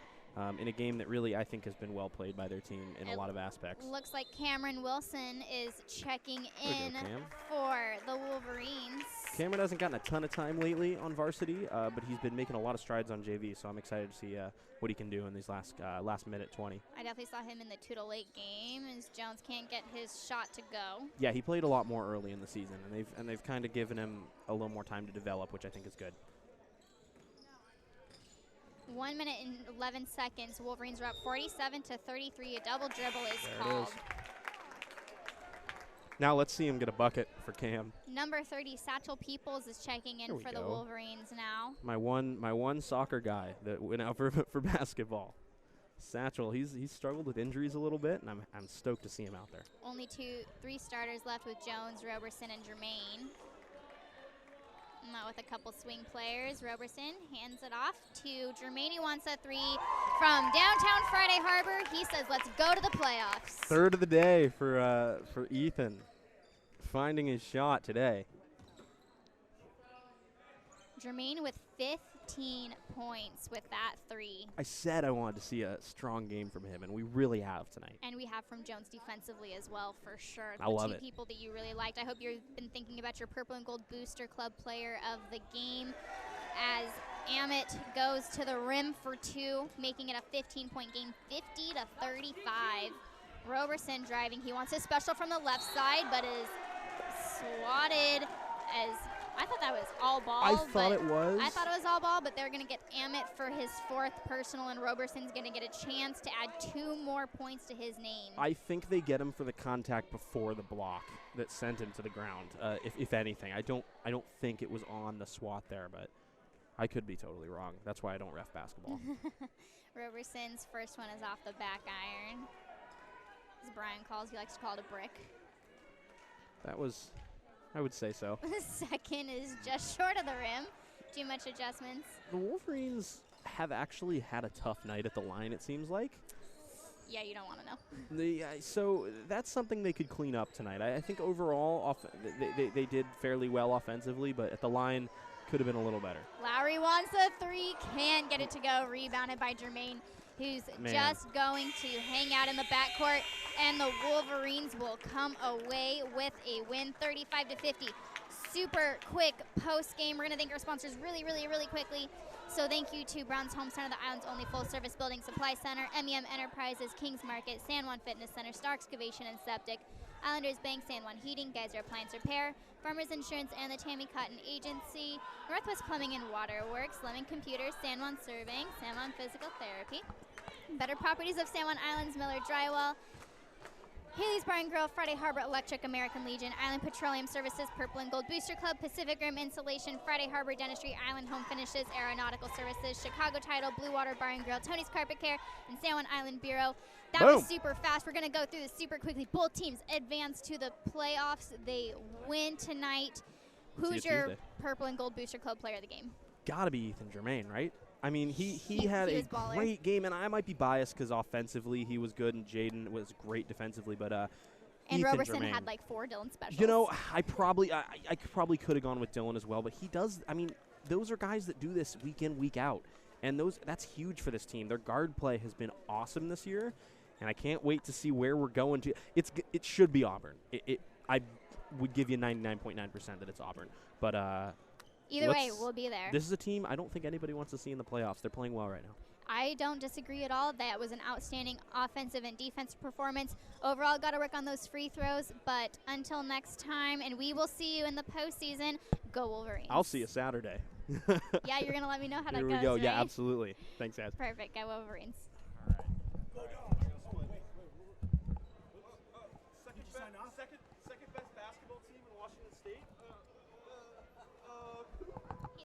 in a game that really I think has been well played by their team in a lot of aspects. Looks like Cameron Wilson is checking in Cam. for the Wolverines. Cameron hasn't gotten a ton of time lately on varsity, but he's been making a lot of strides on JV, so I'm excited to see what he can do in these last minute 20. I definitely saw him in the Toodle Lake game as Jones can't get his shot to go. Yeah, he played a lot more early in the season, and they've kind of given him a little more time to develop, which I think is good. 1 minute and 11 seconds. Wolverines are up 47-33. A double dribble is There called. it is. Now let's see him get a bucket for Cam. Number 30, Satchel Peoples is checking in There we for the go. Wolverines now. My one soccer guy that went out for basketball. Satchel, he's struggled with injuries a little bit, and I'm stoked to see him out there. Only 3 starters left with Jones, Roberson, and Germain. Not with a couple swing players. Roberson hands it off to Germain. He wants a 3 from downtown Friday Harbor. He says, let's go to the playoffs. Third of the day for Ethan, finding his shot today. Germain with 15 points with that 3. I said I wanted to see a strong game from him, and we really have tonight. And we have from Jones defensively as well, for sure. I love the it. 2 people that you really liked. I hope you've been thinking about your Purple and Gold Booster Club player of the game as Amit goes to the rim for 2, making it a 15-point game, 50-35. Roberson driving. He wants a special from the left side, but is swatted as... I thought that was all ball. I thought it was. I thought it was all ball, but they're going to get Amit for his 4th personal, and Roberson's going to get a chance to add 2 more points to his name. I think they get him for the contact before the block that sent him to the ground. If anything, I don't think it was on the swat there, but I could be totally wrong. That's why I don't ref basketball. Roberson's first one is off the back iron. As Brian calls, he likes to call it a brick. That was, I would say so. The second is just short of the rim. Too much adjustments. The Wolverines have actually had a tough night at the line, it seems like. Yeah, you don't want to know. So that's something they could clean up tonight. I think overall they did fairly well offensively, but at the line could have been a little better. Lowry wants a 3, can't get it to go. Rebounded by Germain, who's just going to hang out in the backcourt, and the Wolverines will come away with a win, 35-50. Super quick post game. We're going to thank our sponsors really quickly. So thank you to Brown's Home Center, the island's only full-service building supply center, MEM Enterprises, Kings Market, San Juan Fitness Center, Star Excavation and Septic, Islanders Bank, San Juan Heating, Geyser Appliance Repair, Farmers Insurance, and the Tammy Cotton Agency, Northwest Plumbing and Water Works, Lemon Computers, San Juan Serving, San Juan Physical Therapy, Better Properties of San Juan Islands, Miller Drywall, Haley's Bar and Grill, Friday Harbor Electric, American Legion, Island Petroleum Services, Purple and Gold Booster Club, Pacific Rim Insulation, Friday Harbor Dentistry, Island Home Finishes, Aeronautical Services, Chicago Title, Blue Water Bar and Grill, Tony's Carpet Care, and San Juan Island Bureau. That Boom. was super fast. We're going to go through this super quickly. Both teams advance to the playoffs. They win tonight. Who's your Tuesday. Purple and Gold Booster Club player of the game? Gotta be Ethan Germain, right? I mean, he had He a was baller. great game, and I might be biased because offensively he was good, and Jaden was great defensively, but And Ethan Roberson Germain. had like 4 Dylan specials. You know, I probably could have gone with Dylan as well, but he does. I mean, those are guys that do this week in, week out, and that's huge for this team. Their guard play has been awesome this year, and I can't wait to see where we're going to. It should be Auburn. I would give you 99.9% that it's Auburn, but Either way, we'll be there. This is a team I don't think anybody wants to see in the playoffs. They're playing well right now. I don't disagree at all. That was an outstanding offensive and defensive performance. Overall, got to work on those free throws. But until next time, and we will see you in the postseason, go Wolverines. I'll see you Saturday. Yeah, you're going to let me know how that Here goes, we go. right? Yeah, absolutely. Thanks, guys. Perfect. Go Wolverines. Second best basketball team in Washington State.